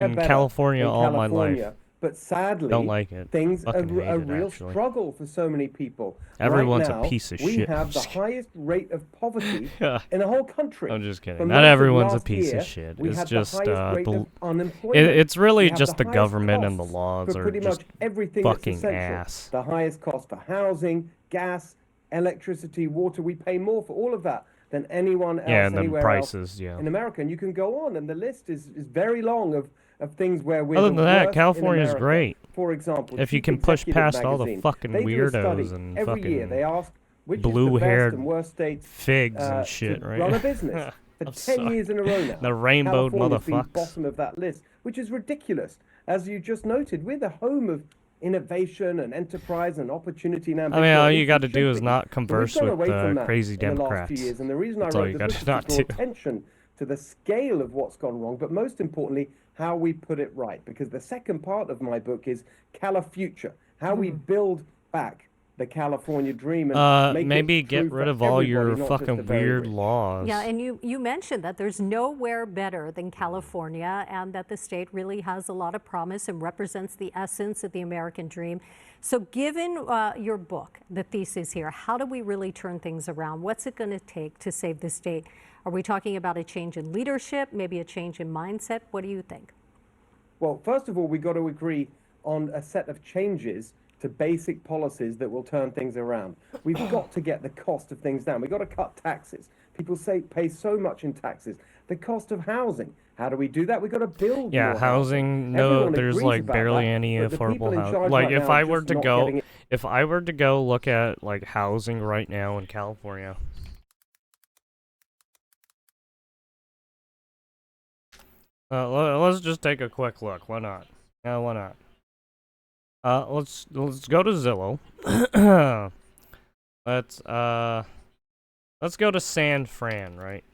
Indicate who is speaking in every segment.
Speaker 1: in
Speaker 2: better
Speaker 1: California
Speaker 2: in
Speaker 1: all my life.
Speaker 2: California, but
Speaker 1: Don't
Speaker 2: sadly,
Speaker 1: like it.
Speaker 2: things are
Speaker 1: Fucking hate
Speaker 2: a
Speaker 1: it,
Speaker 2: real
Speaker 1: actually.
Speaker 2: struggle for so many people. Right
Speaker 1: Everyone's a
Speaker 2: now,
Speaker 1: piece of
Speaker 2: we
Speaker 1: shit.
Speaker 2: have the highest rate of poverty
Speaker 1: Yeah,
Speaker 2: in the whole country.
Speaker 1: I'm just
Speaker 2: For
Speaker 1: kidding. Not
Speaker 2: most of
Speaker 1: everyone's a
Speaker 2: last
Speaker 1: piece of
Speaker 2: year,
Speaker 1: shit.
Speaker 2: we
Speaker 1: It's
Speaker 2: had the
Speaker 1: just
Speaker 2: highest rate of unemployment.
Speaker 1: it's really
Speaker 2: We have the
Speaker 1: just the
Speaker 2: highest
Speaker 1: government and the
Speaker 2: costs
Speaker 1: laws
Speaker 2: for
Speaker 1: are
Speaker 2: pretty
Speaker 1: just
Speaker 2: much everything that's
Speaker 1: fucking
Speaker 2: essential.
Speaker 1: ass.
Speaker 2: The highest cost for housing, gas, electricity, water. We pay more for all of that than anyone
Speaker 1: Yeah,
Speaker 2: else,
Speaker 1: and the
Speaker 2: anywhere else
Speaker 1: prices, yeah.
Speaker 2: in America. And you can go on, and the list is very long of things where we're
Speaker 1: Other
Speaker 2: the
Speaker 1: than that,
Speaker 2: worst in
Speaker 1: California's
Speaker 2: America.
Speaker 1: great.
Speaker 2: For example,
Speaker 1: If you
Speaker 2: Chief
Speaker 1: can push
Speaker 2: Executive
Speaker 1: past all the
Speaker 2: Magazine,
Speaker 1: fucking
Speaker 2: they do a
Speaker 1: weirdos
Speaker 2: study
Speaker 1: and
Speaker 2: every year.
Speaker 1: fucking
Speaker 2: They ask which is the best and
Speaker 1: blue-haired
Speaker 2: worst states
Speaker 1: figs and shit,
Speaker 2: to
Speaker 1: right?
Speaker 2: run a business. For
Speaker 1: I'm
Speaker 2: 10
Speaker 1: sorry.
Speaker 2: years in a row
Speaker 1: The
Speaker 2: now,
Speaker 1: rainbowed
Speaker 2: California's been
Speaker 1: motherfucks.
Speaker 2: bottom of that list, which is ridiculous. As you just noted, we're the home of innovation and enterprise and opportunity and
Speaker 1: I mean,
Speaker 2: ambition, or
Speaker 1: all
Speaker 2: at
Speaker 1: you
Speaker 2: least we
Speaker 1: gotta
Speaker 2: should
Speaker 1: do is
Speaker 2: be.
Speaker 1: not
Speaker 2: But we've
Speaker 1: converse
Speaker 2: gone
Speaker 1: with
Speaker 2: away from that
Speaker 1: crazy
Speaker 2: in the last few
Speaker 1: Democrats.
Speaker 2: years. And the reason I
Speaker 1: That's all
Speaker 2: wrote
Speaker 1: you
Speaker 2: the book
Speaker 1: gotta
Speaker 2: is to
Speaker 1: not
Speaker 2: draw
Speaker 1: do.
Speaker 2: attention to the scale of what's gone wrong, but most importantly, how we put it right. Because the second part of my book is Califuture, how we build back the California dream and make it
Speaker 1: Maybe get
Speaker 2: true
Speaker 1: rid
Speaker 2: for
Speaker 1: of all
Speaker 2: everybody,
Speaker 1: your
Speaker 2: not just the
Speaker 1: fucking
Speaker 2: very
Speaker 1: weird
Speaker 2: rich.
Speaker 3: Yeah,
Speaker 1: laws.
Speaker 3: and you mentioned that there's nowhere better than California and that the state really has a lot of promise and represents the essence of the American dream. So given your book, the thesis here, how do we really turn things around? What's it going to take to save the state? Are we talking about a change in leadership, maybe a change in mindset? What do you think?
Speaker 2: Well, first of all, we got to agree on a set of changes to basic policies that will turn things around. We've got to get the cost of things down. We've got to cut taxes. People say pay so much in taxes. The cost of housing. How do we do that? We've got to build
Speaker 1: Yeah,
Speaker 2: more housing.
Speaker 1: housing. No,
Speaker 2: Everyone
Speaker 1: there's
Speaker 2: agrees
Speaker 1: like
Speaker 2: about
Speaker 1: barely
Speaker 2: that,
Speaker 1: any
Speaker 2: but the people
Speaker 1: affordable
Speaker 2: in
Speaker 1: housing.
Speaker 2: charge
Speaker 1: Like
Speaker 2: right
Speaker 1: if
Speaker 2: now are
Speaker 1: I were
Speaker 2: just
Speaker 1: to
Speaker 2: not
Speaker 1: go,
Speaker 2: getting it.
Speaker 1: if I were to go look at like housing right now in California, let's just take a quick look. Why not? Yeah, why not? Let's go to Zillow. let's let's go to San Fran, right?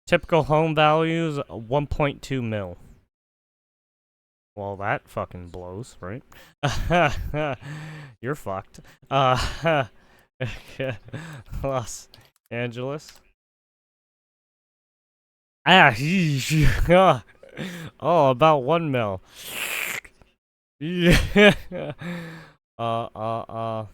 Speaker 1: Typical home values 1.2 mil. Well, that fucking blows, right? You're fucked. Los Angeles. Ah, oh, about 1 mil. Yeah. Oh.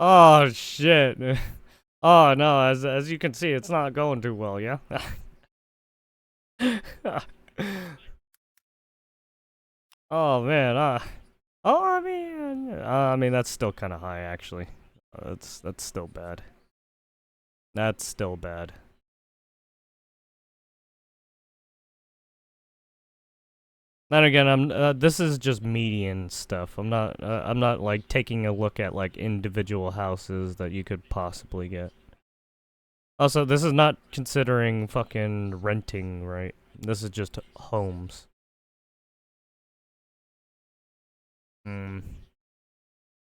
Speaker 1: Oh shit. Oh no, as you can see, it's not going too well, yeah? Oh man, oh I mean that's still kind of high actually. That's still bad. That's still bad. Then again, this is just median stuff. I'm not like taking a look at like individual houses that you could possibly get. Also, this is not considering fucking renting, right? This is just homes.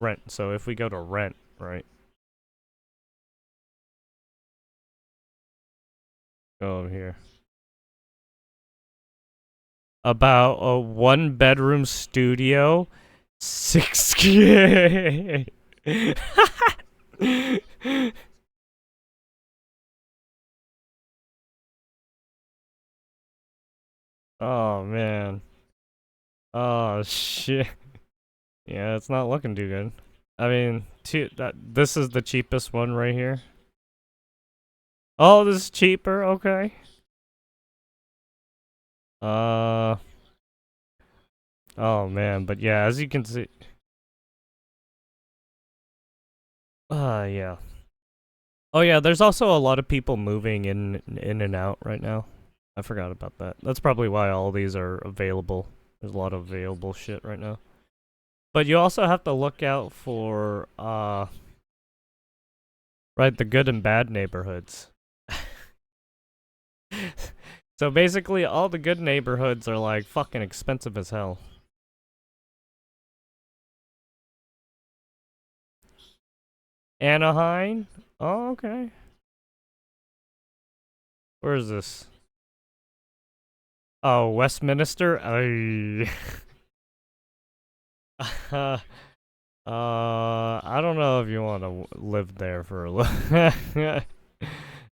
Speaker 1: Rent. So if we go to rent, right? Go over here. About a 1-bedroom studio, 6K. Oh man. Oh shit. Yeah, it's not looking too good. I mean, this is the cheapest one right here. Oh, this is cheaper. Okay. Oh man, but yeah, as you can see. Yeah. Oh yeah, there's also a lot of people moving in and out right now. I forgot about that. That's probably why all these are available. There's a lot of available shit right now. But you also have to look out for right, the good and bad neighborhoods. So basically all the good neighborhoods are like fucking expensive as hell. Anaheim? Oh, okay. Where is this? Oh, Westminster? I don't know if you want to live there for a little. I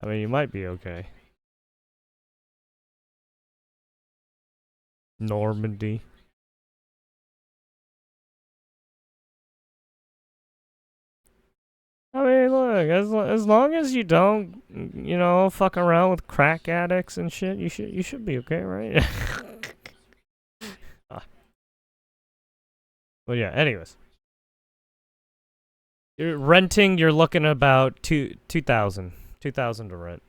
Speaker 1: mean, you might be okay. Normandy. I mean, look, as long as you don't, fuck around with crack addicts and shit, you should be okay, right? Well, yeah. Anyways, renting, you're looking about 2,000 to rent,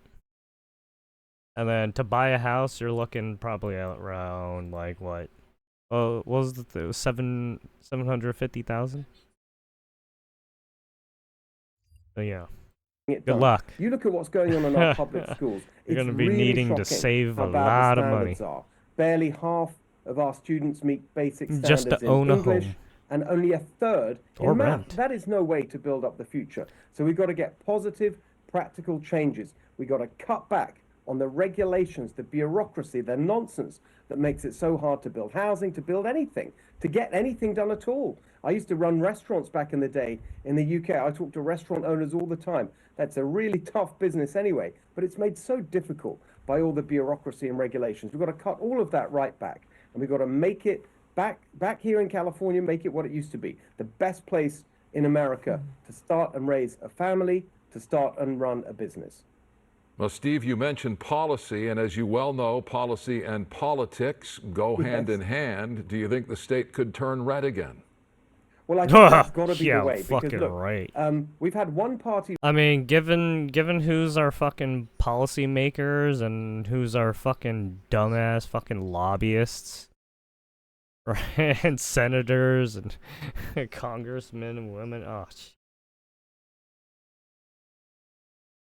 Speaker 1: and then to buy a house, you're looking probably around like what? Oh, what was it? Was 750,000. So yeah.
Speaker 2: It
Speaker 1: Good
Speaker 2: done.
Speaker 1: luck.
Speaker 2: You look at what's going on in our public schools.
Speaker 1: You're
Speaker 2: It's
Speaker 1: gonna be
Speaker 2: really
Speaker 1: needing to
Speaker 2: shocking
Speaker 1: save
Speaker 2: how
Speaker 1: a
Speaker 2: bad the
Speaker 1: lot of money
Speaker 2: standards are. Barely half of our students meet basic standards
Speaker 1: just to
Speaker 2: in
Speaker 1: own a
Speaker 2: English,
Speaker 1: home
Speaker 2: and only a third
Speaker 1: or
Speaker 2: in math.
Speaker 1: rent.
Speaker 2: That is no way to build up the future. So we've got to get positive, practical changes. We've got to cut back on the regulations, the bureaucracy, the nonsense that makes it so hard to build housing, to build anything, to get anything done at all. I used to run restaurants back in the day in the UK. I talk to restaurant owners all the time. That's a really tough business anyway, but it's made so difficult by all the bureaucracy and regulations. We've got to cut all of that right back, and we've got to make it back here in California, make it what it used to be, the best place in America to start and raise a family, to start and run a business.
Speaker 4: Well, Steve, you mentioned policy, and as you well know, policy and politics go hand in hand. Do you think the state could turn red again?
Speaker 2: Well, I think that's got to be
Speaker 1: Yeah,
Speaker 2: the way, because
Speaker 1: fucking
Speaker 2: look,
Speaker 1: right.
Speaker 2: we've had one party.
Speaker 1: I mean, given who's our fucking policy makers and who's our fucking dumbass fucking lobbyists, right? And senators and congressmen and women. Oh,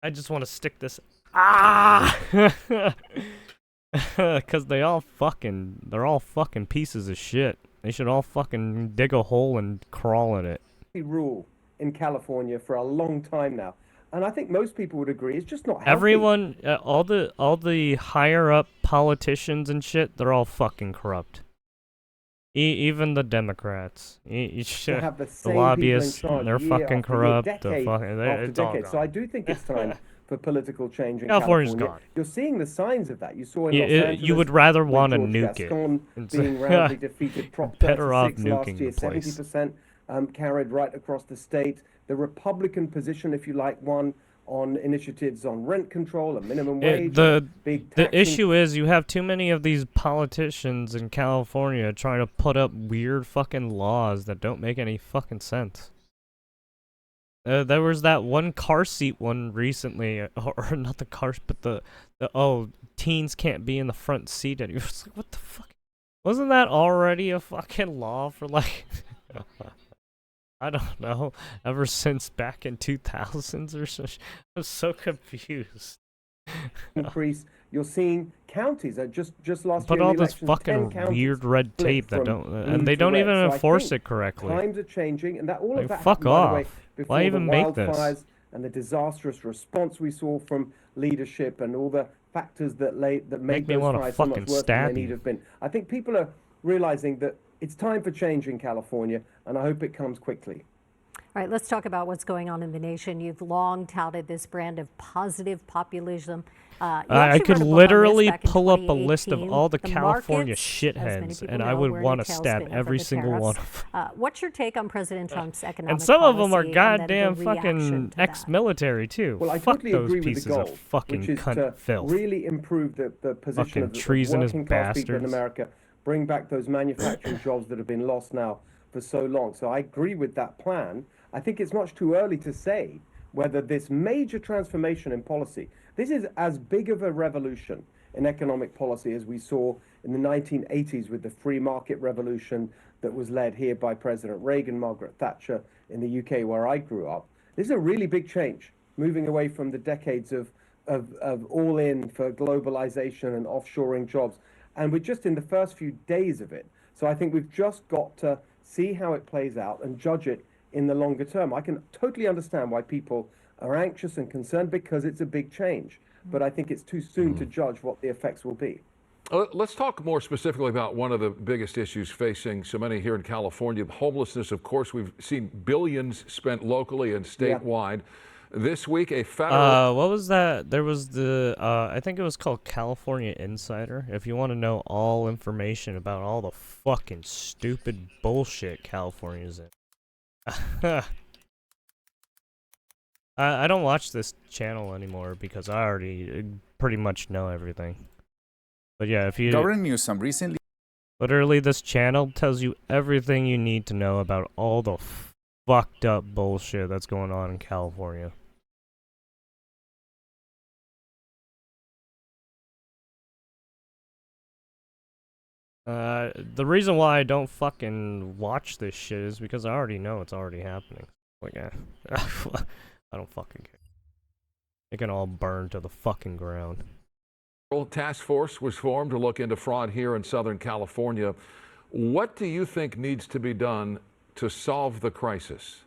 Speaker 1: I just want to stick this. Because they're all fucking pieces of shit. They should all fucking dig a hole and crawl in it.
Speaker 2: Rule in California for a long time now, and I think most people would agree it's just not healthy.
Speaker 1: Everyone, all the higher up politicians and shit, they're all fucking corrupt. Even the Democrats,
Speaker 2: have the same
Speaker 1: lobbyists,
Speaker 2: people in charge
Speaker 1: they're
Speaker 2: year
Speaker 1: fucking
Speaker 2: after
Speaker 1: corrupt.
Speaker 2: year, decade
Speaker 1: It's all
Speaker 2: decade. So
Speaker 1: gone.
Speaker 2: I do think it's time for political change in
Speaker 1: California's
Speaker 2: California.
Speaker 1: gone.
Speaker 2: You're seeing the signs of that. You saw in Los Angeles.
Speaker 1: You would rather
Speaker 2: with
Speaker 1: want to
Speaker 2: George
Speaker 1: nuke
Speaker 2: Gascon
Speaker 1: it.
Speaker 2: being roundly defeated. Prop
Speaker 1: Better off
Speaker 2: 36 last
Speaker 1: nuking
Speaker 2: year,
Speaker 1: the place.
Speaker 2: 70% carried right across the state. The Republican position, if you like, one on initiatives on rent control and minimum wage.
Speaker 1: The issue is you have too many of these politicians in California trying to put up weird fucking laws that don't make any fucking sense. There was that one car seat one recently, or not the car, but the teens can't be in the front seat anymore. It's like, what the fuck? Wasn't that already a fucking law for like, I don't know, ever since back in 2000s or so? I'm so confused.
Speaker 2: Increase. You're seeing counties just last
Speaker 1: Put
Speaker 2: year.
Speaker 1: all
Speaker 2: in the
Speaker 1: this
Speaker 2: election,
Speaker 1: fucking
Speaker 2: 10
Speaker 1: weird red
Speaker 2: split
Speaker 1: tape that
Speaker 2: from
Speaker 1: don't,
Speaker 2: blue
Speaker 1: and they
Speaker 2: to
Speaker 1: don't
Speaker 2: red.
Speaker 1: even
Speaker 2: So I
Speaker 1: enforce
Speaker 2: think
Speaker 1: it correctly.
Speaker 2: Times are changing, and that all
Speaker 1: Like,
Speaker 2: of that
Speaker 1: fuck
Speaker 2: happened, by the way,
Speaker 1: off.
Speaker 2: before
Speaker 1: Why
Speaker 2: the
Speaker 1: even make this?
Speaker 2: wildfires and the disastrous response we saw from leadership and all the factors that made
Speaker 1: me
Speaker 2: those
Speaker 1: wanna
Speaker 2: fires so much
Speaker 1: fucking
Speaker 2: worse than
Speaker 1: stab
Speaker 2: they
Speaker 1: you.
Speaker 2: need have been. I think people are realizing that it's time for change in California, and I hope it comes quickly.
Speaker 3: All right, let's talk about what's going on in the nation. You've long touted this brand of positive populism.
Speaker 1: I could literally pull up a list of all the California
Speaker 3: markets,
Speaker 1: shitheads, and I would want to stab every single one of them.
Speaker 3: What's your take on President Trump's economic
Speaker 1: And some of them are
Speaker 3: policy and then the
Speaker 1: goddamn
Speaker 3: reaction
Speaker 1: fucking
Speaker 3: to that?
Speaker 1: ex-military too.
Speaker 2: Well, I
Speaker 1: Fuck
Speaker 2: totally
Speaker 1: those
Speaker 2: agree with the
Speaker 1: pieces
Speaker 2: goal,
Speaker 1: of fucking
Speaker 2: which is
Speaker 1: cunt
Speaker 2: to
Speaker 1: filth.
Speaker 2: really improve the position
Speaker 1: Fucking
Speaker 2: of the
Speaker 1: treasonous
Speaker 2: working class people in
Speaker 1: bastards.
Speaker 2: America, bring back those manufacturing jobs that have been lost now for so long. So I agree with that plan. I think it's much too early to say whether this major transformation in policy, this is as big of a revolution in economic policy as we saw in the 1980s with the free market revolution that was led here by President Reagan, Margaret Thatcher in the UK where I grew up. This is a really big change, moving away from the decades of all in for globalization and offshoring jobs. And we're just in the first few days of it. So I think we've just got to see how it plays out and judge it in the longer term. I can totally understand why people are anxious and concerned because it's a big change, but I think it's too soon to judge what the effects will be.
Speaker 4: Let's talk more specifically about one of the biggest issues facing so many here in California, homelessness. Of course, we've seen billions spent locally and statewide. This week, a federal...
Speaker 1: What was that? There was the, I think it was called California Insider. If you want to know all information about all the fucking stupid bullshit California's in. I don't watch this channel anymore because I already pretty much know everything. But yeah, if you...
Speaker 5: Governor Newsom recently...
Speaker 1: Literally, this channel tells you everything you need to know about all the fucked up bullshit that's going on in California. The reason why I don't fucking watch this shit is because I already know it's already happening. Like, I don't fucking care. It can all burn to the fucking ground.
Speaker 4: Task force was formed to look into fraud here in Southern California. What do you think needs to be done to solve the crisis?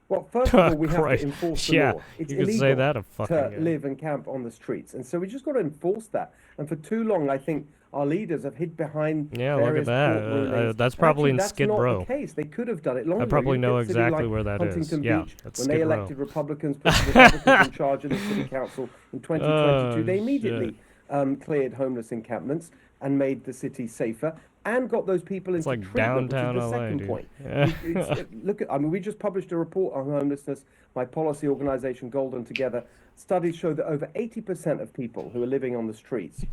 Speaker 2: Well, first of all, we have to enforce the law. It's
Speaker 1: you could
Speaker 2: illegal
Speaker 1: say that
Speaker 2: to live and camp on the streets. And so we just got to enforce that. And for too long, I think our leaders have hid behind
Speaker 1: look at that. That's probably in Skid Row.
Speaker 2: That's not the case. They could have done it long ago.
Speaker 1: I probably know exactly
Speaker 2: like
Speaker 1: where that is.
Speaker 2: Huntington
Speaker 1: Yeah,
Speaker 2: Beach,
Speaker 1: that's
Speaker 2: when
Speaker 1: Skid
Speaker 2: they
Speaker 1: Row.
Speaker 2: elected Republicans, put the Republicans in charge of the city council in 2022, they immediately cleared homeless encampments and made the city safer and got those people into
Speaker 1: like
Speaker 2: treatment,
Speaker 1: downtown
Speaker 2: which is the
Speaker 1: LA,
Speaker 2: second
Speaker 1: dude.
Speaker 2: point. Look at, I mean, we just published a report on homelessness. My policy organization, Golden Together, studies show that over 80% of people who are living on the streets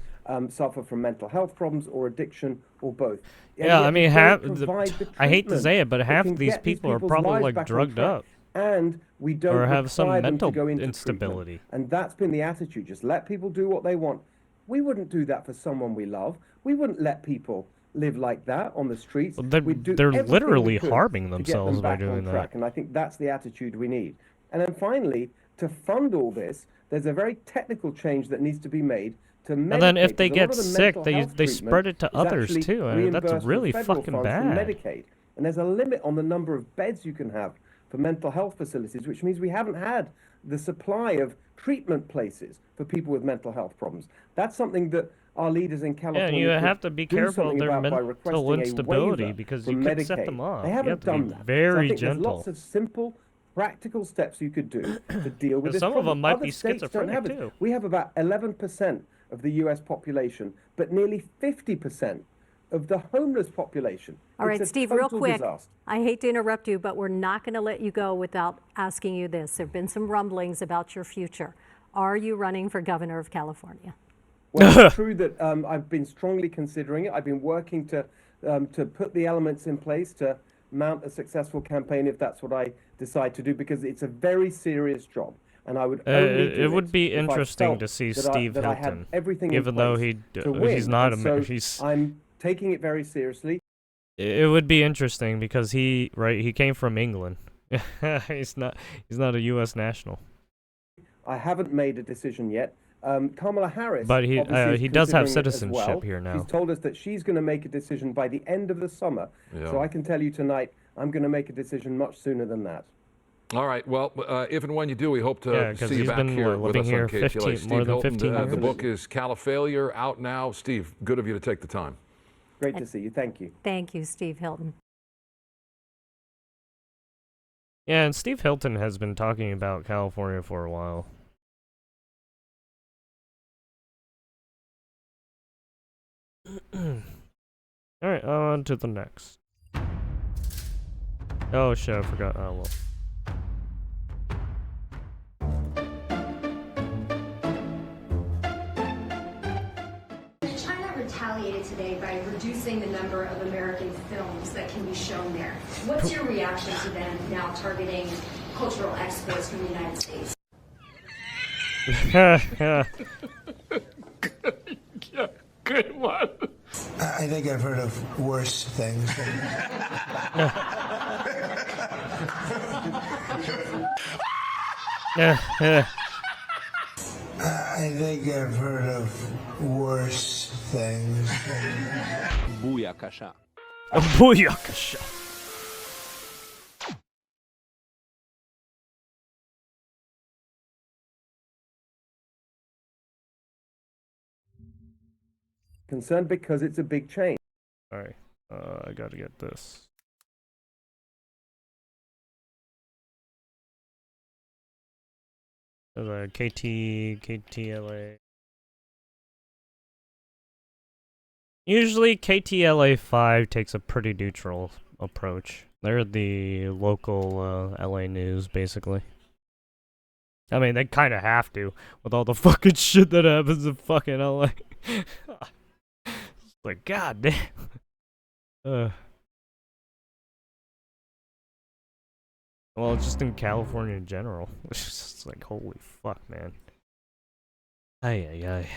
Speaker 2: suffer from mental health problems or addiction or both. And
Speaker 1: Yeah,
Speaker 2: yet
Speaker 1: I mean, I hate to say it, but half of these people are probably like drugged up.
Speaker 2: And we don't
Speaker 1: or have some
Speaker 2: require them
Speaker 1: mental
Speaker 2: to go into
Speaker 1: instability.
Speaker 2: treatment. And that's been the attitude. Just let people do what they want. We wouldn't do that for someone we love. We wouldn't let people live like that on the streets.
Speaker 1: Well, they're literally harming themselves by doing that.
Speaker 2: And I think that's the attitude we need. And then finally, to fund all this, there's a very technical change that needs to be made to medicate.
Speaker 1: And then if they
Speaker 2: Because a lot
Speaker 1: get
Speaker 2: of the
Speaker 1: sick,
Speaker 2: mental
Speaker 1: they
Speaker 2: health
Speaker 1: spread it to
Speaker 2: treatment
Speaker 1: others
Speaker 2: is
Speaker 1: too.
Speaker 2: actually
Speaker 1: That's
Speaker 2: reimbursed
Speaker 1: really
Speaker 2: from federal
Speaker 1: fucking
Speaker 2: funds from
Speaker 1: bad.
Speaker 2: Medicaid. And there's a limit on the number of beds you can have for mental health facilities, which means we haven't had the supply of treatment places for people with mental health problems. That's something that our leaders in California
Speaker 1: Yeah, you have to be careful of their mental instability because you could set them off.
Speaker 2: They
Speaker 1: You
Speaker 2: haven't
Speaker 1: have to
Speaker 2: done
Speaker 1: be
Speaker 2: that.
Speaker 1: very
Speaker 2: so I think
Speaker 1: gentle.
Speaker 2: There's lots of simple, practical steps you could do to deal with this
Speaker 1: Some of
Speaker 2: problem.
Speaker 1: them might
Speaker 2: Other
Speaker 1: be
Speaker 2: states don't
Speaker 1: schizophrenic
Speaker 2: have it.
Speaker 1: too.
Speaker 2: We have about 11% of the U.S. population, but nearly 50% of the homeless population.
Speaker 3: All right,
Speaker 2: It's a
Speaker 3: Steve, real
Speaker 2: total
Speaker 3: quick.
Speaker 2: disaster.
Speaker 3: I hate to interrupt you, but we're not going to let you go without asking you this. There have been some rumblings about your future. Are you running for governor of California?
Speaker 2: Well, it's true that I've been strongly considering it. I've been working to put the elements in place to mount a successful campaign if that's what I decide to do, because it's a very serious job. And I would only do
Speaker 1: it would be
Speaker 2: if I
Speaker 1: interesting
Speaker 2: felt
Speaker 1: to see
Speaker 2: that
Speaker 1: Steve
Speaker 2: I had
Speaker 1: Hilton,
Speaker 2: everything in
Speaker 1: even though
Speaker 2: place to win.
Speaker 1: he's not
Speaker 2: And so
Speaker 1: he's.
Speaker 2: I'm taking it very seriously.
Speaker 1: It would be interesting because he came from England. he's not a U.S. national.
Speaker 2: I haven't made a decision yet. Kamala Harris,
Speaker 1: But he does have
Speaker 2: considering it as
Speaker 1: citizenship
Speaker 2: well.
Speaker 1: here now.
Speaker 2: She's told us that she's going to make a decision by the end of the summer.
Speaker 4: Yeah.
Speaker 2: So I can tell you tonight, I'm going to make a decision much sooner than that.
Speaker 4: All right. Well, if and when you do, we hope to see you back here with us on KTLA. Steve
Speaker 1: more than
Speaker 4: Hilton,
Speaker 1: 15 years.
Speaker 4: the book is Califailure, out now. Steve, good of you to take the time.
Speaker 2: Great to see you. Thank you.
Speaker 3: Thank you, Steve Hilton.
Speaker 1: Yeah, and Steve Hilton has been talking about California for a while. Alright, on to the next. Oh shit, I forgot. Oh well.
Speaker 6: China retaliated today by reducing the number of American films that can be shown there. What's your reaction to them now targeting cultural exports from the United States?
Speaker 1: Good one.
Speaker 7: I think I've heard of worse things. I think I've heard of worse things.
Speaker 8: Booyakasha.
Speaker 1: Booyakasha.
Speaker 2: Concerned because it's a big change.
Speaker 1: Sorry, I gotta get this. KTLA. Usually KTLA 5 takes a pretty neutral approach. They're the local LA news, basically. I mean, they kind of have to, with all the fucking shit that happens in fucking LA. It's like, god damn. Well, just in California in general. It's just like, holy fuck, man. Ay, ay, ay.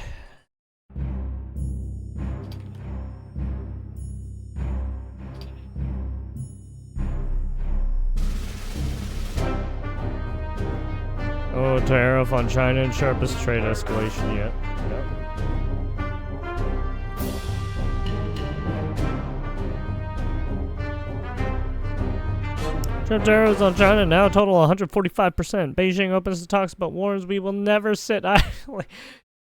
Speaker 1: Oh, tariff on China and sharpest trade escalation yet. Yep. Trump tariffs on China now total 145%. Beijing opens the talks but warns we will never sit idly.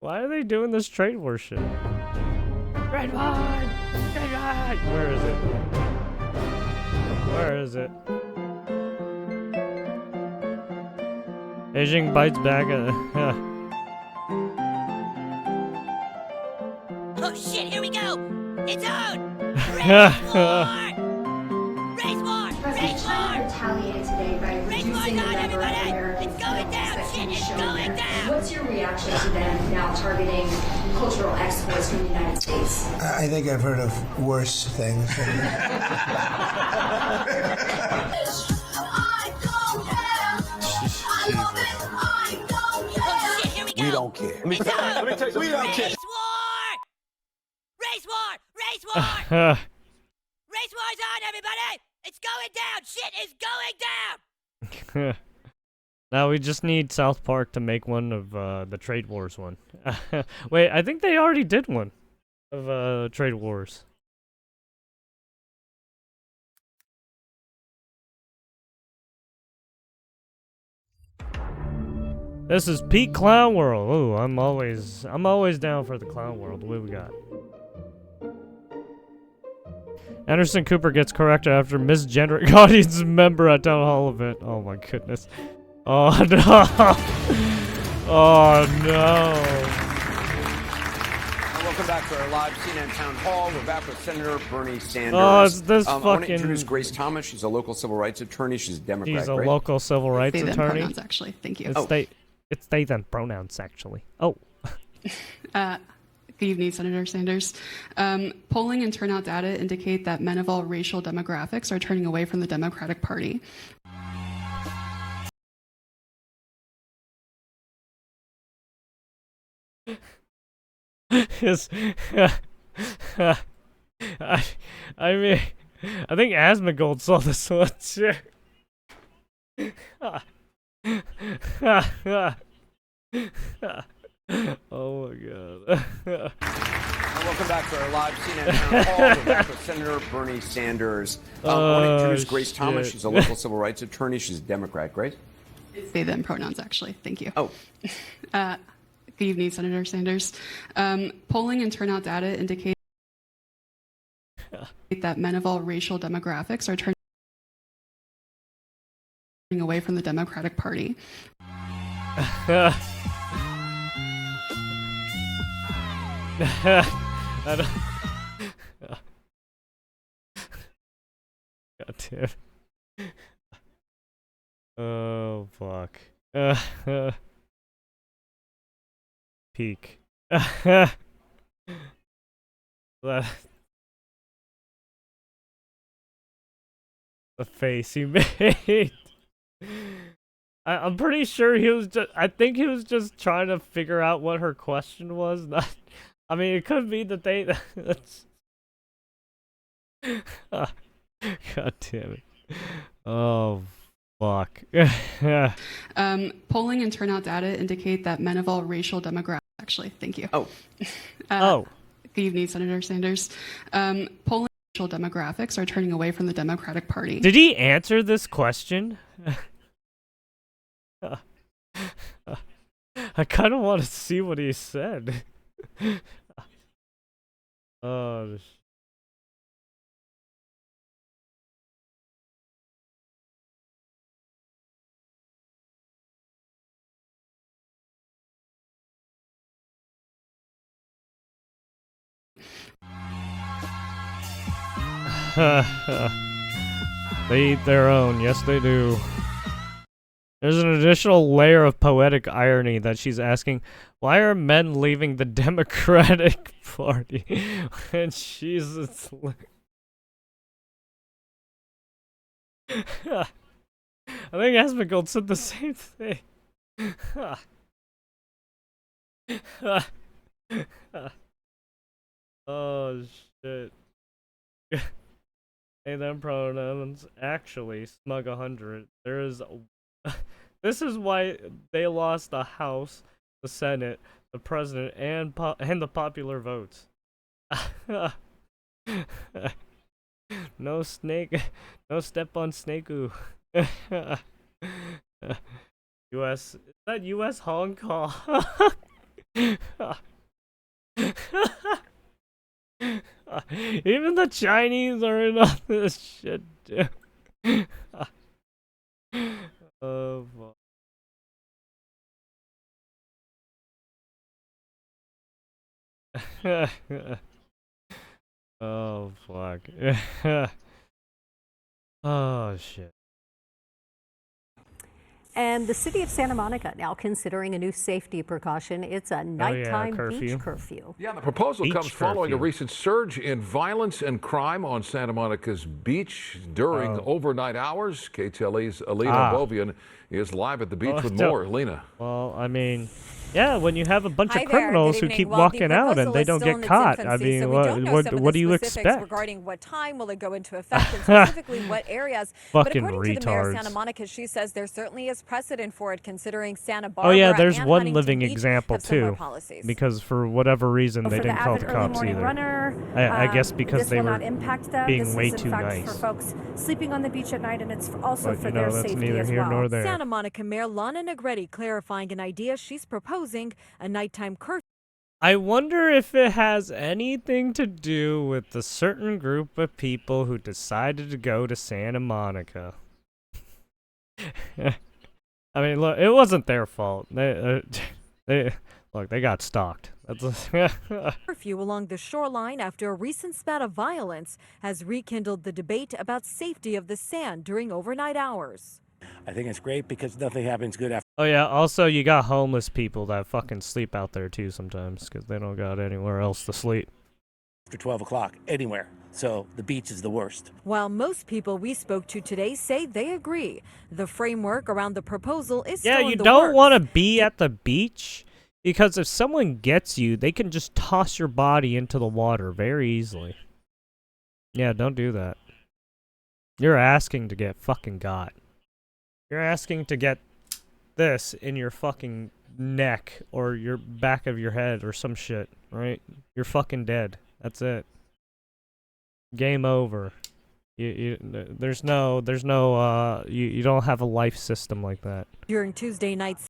Speaker 1: Why are they doing this trade war shit? Trade war! Trade war! Where is it? Where is it? Beijing bites back at
Speaker 5: Oh shit, here we go! It's on! Race war! Race war!
Speaker 6: President China retaliated today by reducing the number of American films that can be shown there. What's your reaction to them now targeting cultural exports from the United States?
Speaker 7: I think I've heard of worse things.
Speaker 8: We don't care.
Speaker 5: It's on!
Speaker 8: Let me tell you, we don't care.
Speaker 5: Race war! Race war! Race war! Race war's on, everybody! It's going down! Shit is going down!
Speaker 1: Now we just need South Park to make one of the trade wars one. Wait, I think they already did one of trade wars. This is Pete Clown World. Ooh, I'm always down for the Clown World. What do we got? Anderson Cooper gets corrected after misgendering audience member at town hall event. Oh my goodness. Oh no. Oh no.
Speaker 9: Welcome back to our live CNN town hall. We're back with Senator Bernie Sanders.
Speaker 1: Oh, it's this
Speaker 9: I want to
Speaker 1: fucking...
Speaker 9: introduce Grace Thomas. She's a local civil rights attorney. She's a Democrat.
Speaker 1: She's a
Speaker 9: Grace.
Speaker 1: local civil rights attorney.
Speaker 10: Pronouns, actually. Thank you.
Speaker 1: It's they them pronouns, actually. Oh.
Speaker 10: Good evening, Senator Sanders. Polling and turnout data indicate that men of all racial demographics are turning away from the Democratic Party.
Speaker 1: Yes. I mean, I think Asmongold saw this one too. Oh my god.
Speaker 9: Welcome back to our live CNN town hall. We're back with Senator Bernie Sanders. I want to introduce Grace Thomas. She's a local civil rights attorney. She's a Democrat. Grace?
Speaker 10: They them pronouns, actually. Thank you.
Speaker 9: Oh.
Speaker 10: Good evening, Senator Sanders. Polling and turnout data indicate that men of all racial demographics are turning away from the Democratic Party.
Speaker 1: God damn. Oh fuck. Peak. The face he made. I'm pretty sure he was just. I think he was just trying to figure out what her question was. Not. I mean, it could be that they. God damn it. Oh, fuck.
Speaker 10: Polling and turnout data indicate that men of all racial demographics. Actually, thank you.
Speaker 9: Oh.
Speaker 10: Good evening, Senator Sanders. Polling and racial demographics are turning away from the Democratic Party.
Speaker 1: Did he answer this question? I kind of want to see what he said. Oh, they eat their own. Yes, they do. There's an additional layer of poetic irony that she's asking, why are men leaving the Democratic Party? And she's... I think Asmongold said the same thing. Oh, shit. Hey, them pronouns. Actually, Smug 100. There is... This is why they lost the House, the Senate, the President, and the popular votes. No snake, no step on Snakeu. U.S. Is that U.S. Hong Kong? Even the Chinese are in on this shit, dude. Oh, fuck. Oh, fuck. Oh, shit.
Speaker 3: And the city of Santa Monica now considering a new safety precaution. It's a nighttime beach curfew.
Speaker 4: Yeah, the proposal comes following a recent surge in violence and crime on Santa Monica's beach during overnight hours. KTLA's Alina Bovian is live at the beach with more. Alina.
Speaker 1: Well, I mean, yeah, when you have a bunch of criminals who keep walking out and they don't get caught, I mean, what do you expect?
Speaker 11: Regarding what time will it go into effect and specifically what areas. But
Speaker 1: Fucking
Speaker 11: according to the mayor of
Speaker 1: retards.
Speaker 11: Santa Monica, she says there certainly is precedent for it considering Santa Barbara.
Speaker 1: Oh yeah, there's
Speaker 11: and
Speaker 1: one
Speaker 11: Huntington
Speaker 1: living
Speaker 11: Beach
Speaker 1: example
Speaker 11: have similar
Speaker 1: too,
Speaker 11: policies.
Speaker 1: because for whatever reason they didn't call the cops either. I guess because they were being way too nice.
Speaker 12: For folks sleeping on the beach at night, and it's also
Speaker 1: But,
Speaker 12: for
Speaker 1: you know,
Speaker 12: their
Speaker 1: that's
Speaker 12: safety
Speaker 1: neither
Speaker 12: as
Speaker 1: here
Speaker 12: well.
Speaker 1: nor there.
Speaker 11: Santa Monica Mayor Lana Negretti clarifying an idea she's proposing, a nighttime curfew.
Speaker 1: I wonder if it has anything to do with the certain group of people who decided to go to Santa Monica. I mean, look, it wasn't their fault. They got stalked.
Speaker 11: Curfew along the shoreline after a recent spat of violence has rekindled the debate about safety of the sand during overnight hours.
Speaker 13: I think it's great because nothing happens good after.
Speaker 1: Oh yeah, also you got homeless people that fucking sleep out there too sometimes because they don't got anywhere else to sleep.
Speaker 13: After 12 o'clock, anywhere. So the beach is the worst.
Speaker 11: While most people we spoke to today say they agree, the framework around the proposal is
Speaker 1: Yeah,
Speaker 11: still
Speaker 1: you
Speaker 11: in the
Speaker 1: don't
Speaker 11: works.
Speaker 1: want to be at the beach because if someone gets you, they can just toss your body into the water very easily. Yeah, don't do that. You're asking to get fucking got. You're asking to get this in your fucking neck or your back of your head or some shit, right? You're fucking dead. That's it. Game over. You don't have a life system like that.
Speaker 11: During Tuesday night's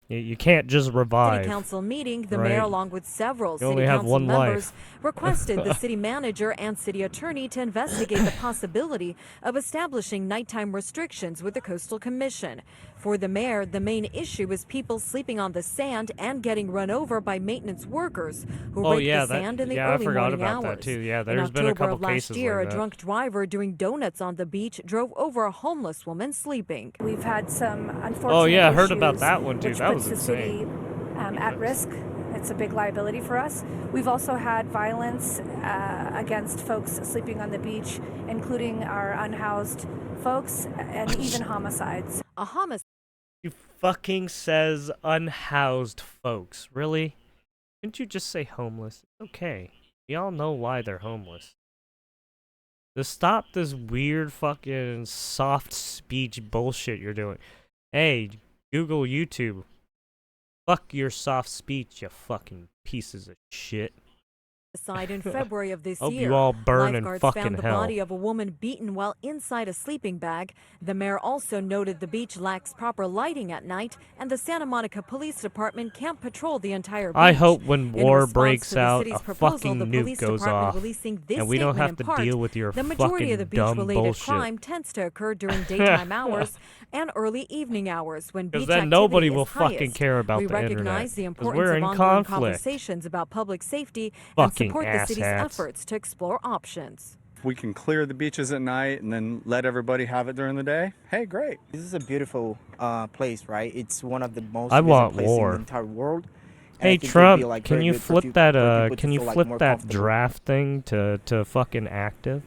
Speaker 1: You can't just revive.
Speaker 11: City Council meeting, the
Speaker 1: right?
Speaker 11: mayor, along with several
Speaker 1: You
Speaker 11: City
Speaker 1: only have
Speaker 11: Council
Speaker 1: one
Speaker 11: members,
Speaker 1: life.
Speaker 11: requested the city manager and city attorney to investigate the possibility of establishing nighttime restrictions with the Coastal Commission. For the mayor, the main issue is people sleeping on the sand and getting run over by maintenance workers who rake the sand in the
Speaker 1: I
Speaker 11: early
Speaker 1: forgot
Speaker 11: morning
Speaker 1: about
Speaker 11: hours.
Speaker 1: that too. Yeah,
Speaker 11: In
Speaker 1: there's been a
Speaker 11: October
Speaker 1: couple
Speaker 11: of last
Speaker 1: cases
Speaker 11: year,
Speaker 1: like
Speaker 11: a
Speaker 1: that.
Speaker 11: drunk driver doing donuts on the beach drove over a homeless woman sleeping.
Speaker 12: We've had some unfortunate
Speaker 1: Oh yeah, I heard about
Speaker 12: issues,
Speaker 1: that one too.
Speaker 12: which
Speaker 1: That
Speaker 12: puts
Speaker 1: was
Speaker 12: the
Speaker 1: insane.
Speaker 12: city at risk. It's a big liability for us. We've also had violence against folks sleeping on the beach, including our unhoused folks, and even homicides.
Speaker 11: A homicide.
Speaker 1: You fucking says unhoused folks. Really? Didn't you just say homeless? Okay. We all know why they're homeless. Just stop this weird fucking soft speech bullshit you're doing. Hey, Google YouTube. Fuck your soft speech, you fucking pieces of shit.
Speaker 11: Side in February of this
Speaker 1: Hope
Speaker 11: year.
Speaker 1: you all burn in
Speaker 11: Lifeguards
Speaker 1: fucking
Speaker 11: found the
Speaker 1: hell.
Speaker 11: body of a woman beaten while inside a sleeping bag. The mayor also noted the beach lacks proper lighting at night, and the Santa Monica Police Department can't patrol the entire beach.
Speaker 1: I hope when
Speaker 11: In
Speaker 1: war
Speaker 11: response
Speaker 1: breaks
Speaker 11: to the
Speaker 1: out,
Speaker 11: city's
Speaker 1: a
Speaker 11: proposal,
Speaker 1: fucking
Speaker 11: the
Speaker 1: nuke
Speaker 11: police
Speaker 1: goes
Speaker 11: department
Speaker 1: off,
Speaker 11: releasing this
Speaker 1: and we don't
Speaker 11: statement
Speaker 1: have
Speaker 11: in
Speaker 1: to
Speaker 11: part,
Speaker 1: deal with your
Speaker 11: the majority of the
Speaker 1: fucking dumb
Speaker 11: beach-related
Speaker 1: bullshit.
Speaker 11: crime tends to occur during daytime hours and early evening hours when beach
Speaker 1: Because then
Speaker 11: activity
Speaker 1: nobody
Speaker 11: is
Speaker 1: will fucking
Speaker 11: highest.
Speaker 1: care about
Speaker 11: We
Speaker 1: the internet.
Speaker 11: recognize the
Speaker 1: 'Cause
Speaker 11: importance
Speaker 1: we're
Speaker 11: of
Speaker 1: in
Speaker 11: ongoing
Speaker 1: conflict.
Speaker 11: conversations about public safety and
Speaker 1: Fucking
Speaker 11: support the city's
Speaker 1: asshats.
Speaker 11: efforts to explore options.
Speaker 14: If we can clear the beaches at night and then let everybody have it during the day, hey, great.
Speaker 15: This is a beautiful place, right? It's one of the most
Speaker 1: I
Speaker 15: visited
Speaker 1: want
Speaker 15: places in
Speaker 1: war.
Speaker 15: the entire world. And I
Speaker 1: Hey
Speaker 15: think it'd
Speaker 1: Trump,
Speaker 15: be, like,
Speaker 1: can
Speaker 15: very
Speaker 1: you
Speaker 15: good for
Speaker 1: flip that
Speaker 15: people
Speaker 1: can
Speaker 15: to
Speaker 1: you
Speaker 15: feel, like,
Speaker 1: flip
Speaker 15: more
Speaker 1: that
Speaker 15: comfortable.
Speaker 1: draft thing to fucking active?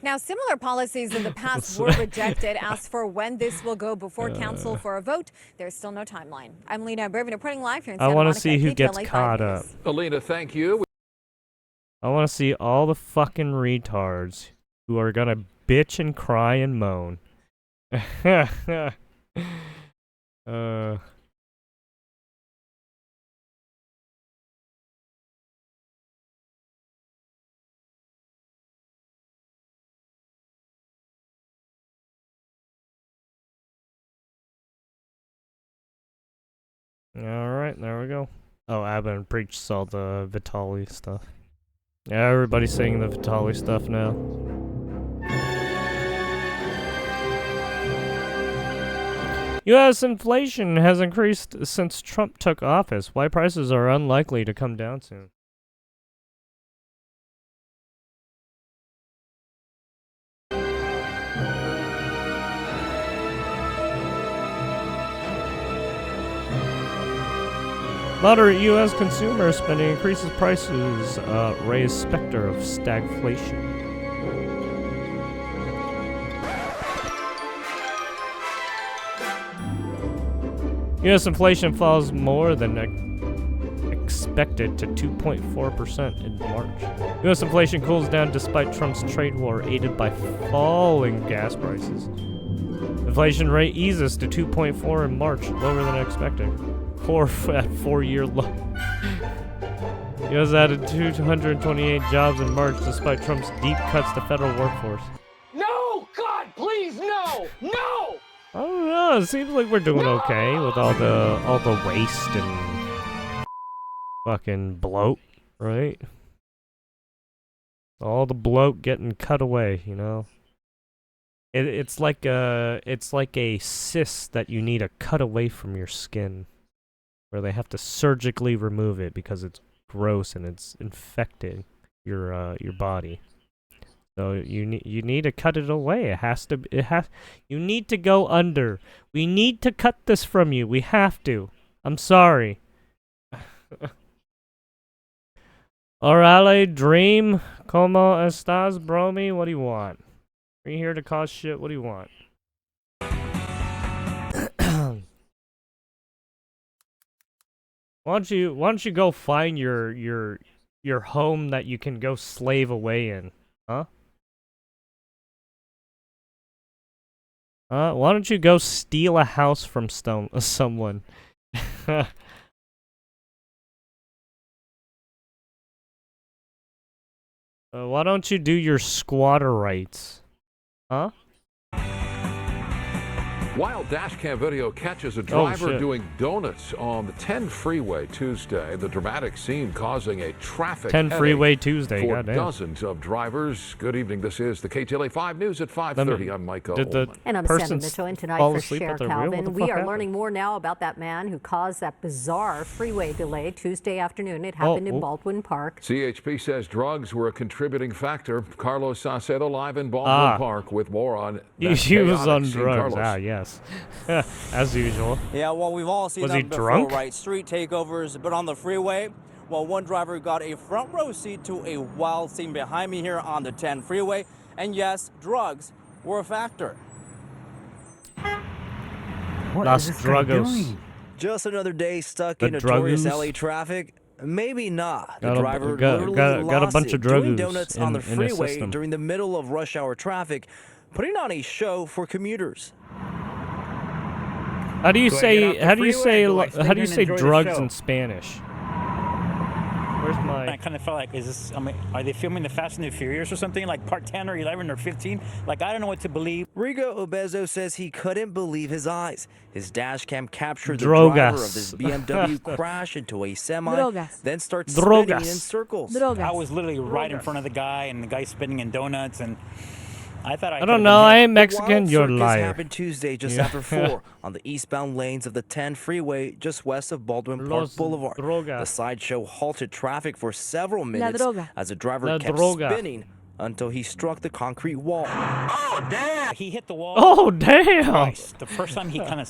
Speaker 16: Now, similar policies in the past were rejected. As for when this will go before council for a vote, there's still no timeline. I'm Lena Bervin reporting live here in
Speaker 1: I
Speaker 16: Santa
Speaker 1: want
Speaker 16: Monica.
Speaker 1: to see who gets
Speaker 16: KTLA 5
Speaker 1: caught
Speaker 16: News.
Speaker 1: up.
Speaker 4: Alina, thank you.
Speaker 1: I want to see all the fucking retards who are gonna bitch and cry and moan. Alright, there we go. Oh, Abba and Preach saw the Vitali stuff. Yeah, everybody's saying the Vitali stuff now. U.S. inflation has increased since Trump took office. Why prices are unlikely to come down soon. Moderate U.S. consumer spending increases prices, raise specter of stagflation. U.S. inflation falls more than expected to 2.4% in March. U.S. inflation cools down despite Trump's trade war aided by falling gas prices. Inflation rate eases to 2.4 in March, lower than expected. At 4-year low. U.S. added 228 jobs in March despite Trump's deep cuts to federal workforce.
Speaker 17: No! God, please, no! No!
Speaker 1: I don't know. It seems like we're doing okay with all the waste and fucking bloat, right? All the bloat getting cut away, you know. It's like a cyst that you need to cut away from your skin, where they have to surgically remove it because it's gross and it's infected your body. So you need to cut it away. You need to go under. We need to cut this from you. We have to. I'm sorry. Orale, Dream, como estás, Bromy? What do you want? Are you here to cause shit? What do you want? Why don't you go find your home that you can go slave away in, huh? Why don't you go steal a house from someone? Why don't you do your squatter rights, huh?
Speaker 4: Wild dashcam video catches a driver
Speaker 1: shit.
Speaker 4: doing donuts on the 10 freeway Tuesday. The dramatic scene causing a traffic
Speaker 1: 10
Speaker 4: headache
Speaker 1: freeway Tuesday,
Speaker 4: for
Speaker 1: goddamn.
Speaker 4: dozens of drivers. Good evening. This is the KTLA 5 News at 5:30. I'm Mike Ullman.
Speaker 3: And I'm Sandy Mitchell, and tonight for Cher Calvin, we are learning more now about that man who caused that bizarre freeway delay Tuesday afternoon. It happened in Baldwin Park.
Speaker 4: CHP says drugs were a contributing factor. Carlos Saucedo live in Baldwin Park with more on that
Speaker 1: He was on
Speaker 4: chaotic scene.
Speaker 1: drugs.
Speaker 4: Carlos.
Speaker 1: Yes. As usual.
Speaker 18: Yeah, well, we've all seen
Speaker 1: Was
Speaker 18: them
Speaker 1: he
Speaker 18: before,
Speaker 1: drunk?
Speaker 18: right? Street takeovers, but on the freeway, well, one driver got a front row seat to a wild scene behind me here on the 10 freeway. And yes, drugs were a factor.
Speaker 1: Las Dragos.
Speaker 19: Just another day stuck
Speaker 1: The
Speaker 19: in notorious
Speaker 1: Dragos?
Speaker 19: LA traffic? Maybe not. The
Speaker 1: Got a-
Speaker 19: driver
Speaker 1: got-
Speaker 19: literally
Speaker 1: got- got a
Speaker 19: lost
Speaker 1: bunch
Speaker 19: it
Speaker 1: of
Speaker 19: doing
Speaker 1: Dragos
Speaker 19: donuts on the
Speaker 1: in his
Speaker 19: freeway
Speaker 1: system.
Speaker 19: during the middle of rush hour traffic, putting on a show for commuters.
Speaker 1: How do you
Speaker 19: Do I get
Speaker 1: say
Speaker 19: off the
Speaker 1: how do you
Speaker 19: freeway
Speaker 1: say
Speaker 19: or do I stay
Speaker 1: how do you
Speaker 19: here and
Speaker 1: say
Speaker 19: enjoy the
Speaker 1: drugs
Speaker 19: show?
Speaker 1: in Spanish? Where's my...
Speaker 20: I kind of felt like, are they filming the Fast and the Furious or something? Like part 10 or 11 or 15? Like, I don't know what to believe.
Speaker 19: Rigo Obezo says he couldn't believe his eyes. His dash cam captured the
Speaker 1: Drogas.
Speaker 19: driver of this BMW crash into a semi,
Speaker 12: Drogas.
Speaker 19: then starts
Speaker 1: Drogas.
Speaker 19: spinning in circles.
Speaker 12: Drogas.
Speaker 20: I was literally right in front of the guy, and the guy spinning in donuts, and I thought I
Speaker 1: I don't know, I ain't Mexican,
Speaker 19: The
Speaker 1: you're a
Speaker 19: wild circus
Speaker 1: liar.
Speaker 19: happened Tuesday just
Speaker 1: Yeah.
Speaker 19: after 4 on the eastbound lanes of the 10 freeway just west of Baldwin Park
Speaker 1: Los
Speaker 19: Boulevard.
Speaker 1: drogas.
Speaker 19: The sideshow halted traffic for several minutes
Speaker 12: droga.
Speaker 19: as the driver
Speaker 1: La
Speaker 19: kept
Speaker 1: droga.
Speaker 19: spinning until he struck the concrete wall.
Speaker 20: Oh, damn! He hit the wall.
Speaker 1: Oh, damn!
Speaker 20: Twice. The first time he kind of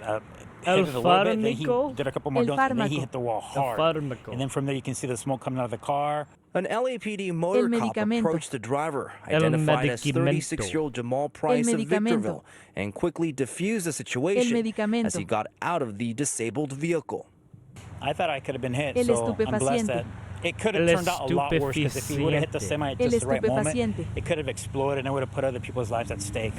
Speaker 20: hit it a little bit, then he
Speaker 1: Farmico?
Speaker 20: did a couple more
Speaker 12: El
Speaker 20: donuts, and then he
Speaker 12: fármaco.
Speaker 20: hit the wall
Speaker 1: El
Speaker 20: hard.
Speaker 1: fármaco.
Speaker 20: And then from there, you can see the smoke coming out of the car.
Speaker 19: An LAPD motor cop
Speaker 12: medicamento.
Speaker 19: approached the driver,
Speaker 1: El
Speaker 19: identified as
Speaker 1: medicamento.
Speaker 19: 36-year-old Jamal Price of
Speaker 12: medicamento.
Speaker 19: Victorville, and quickly diffused the situation
Speaker 12: medicamento.
Speaker 19: as he got out of the disabled vehicle.
Speaker 20: I thought I could have been hit,
Speaker 12: El
Speaker 20: so I'm blessed
Speaker 12: estupefaciente.
Speaker 20: that it could have
Speaker 1: El
Speaker 20: turned out a lot worse, because if he would have hit the semi at
Speaker 12: El
Speaker 20: just the right moment,
Speaker 12: estupefaciente.
Speaker 20: it could have exploded and it would have put other people's lives at stake.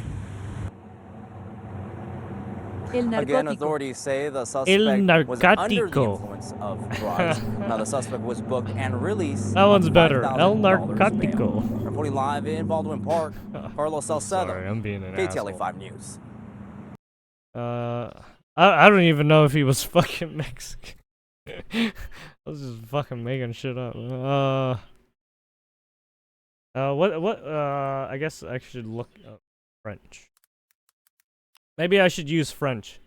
Speaker 12: El
Speaker 18: Again,
Speaker 12: narcótico.
Speaker 18: authorities say the suspect was under the
Speaker 1: narcótico.
Speaker 18: influence of drugs. Now, the suspect was booked and released.
Speaker 1: That one's
Speaker 18: on
Speaker 1: better. El
Speaker 18: $5,000
Speaker 1: narcótico.
Speaker 18: bail. Reporting live in Baldwin Park, Carlos Salcedo,
Speaker 1: Sorry, I'm being an
Speaker 18: KTLA
Speaker 1: asshole.
Speaker 18: 5 News.
Speaker 1: I don't even know if he was fucking Mexican. I was just fucking making shit up. I guess I should look up French. Maybe I should use French.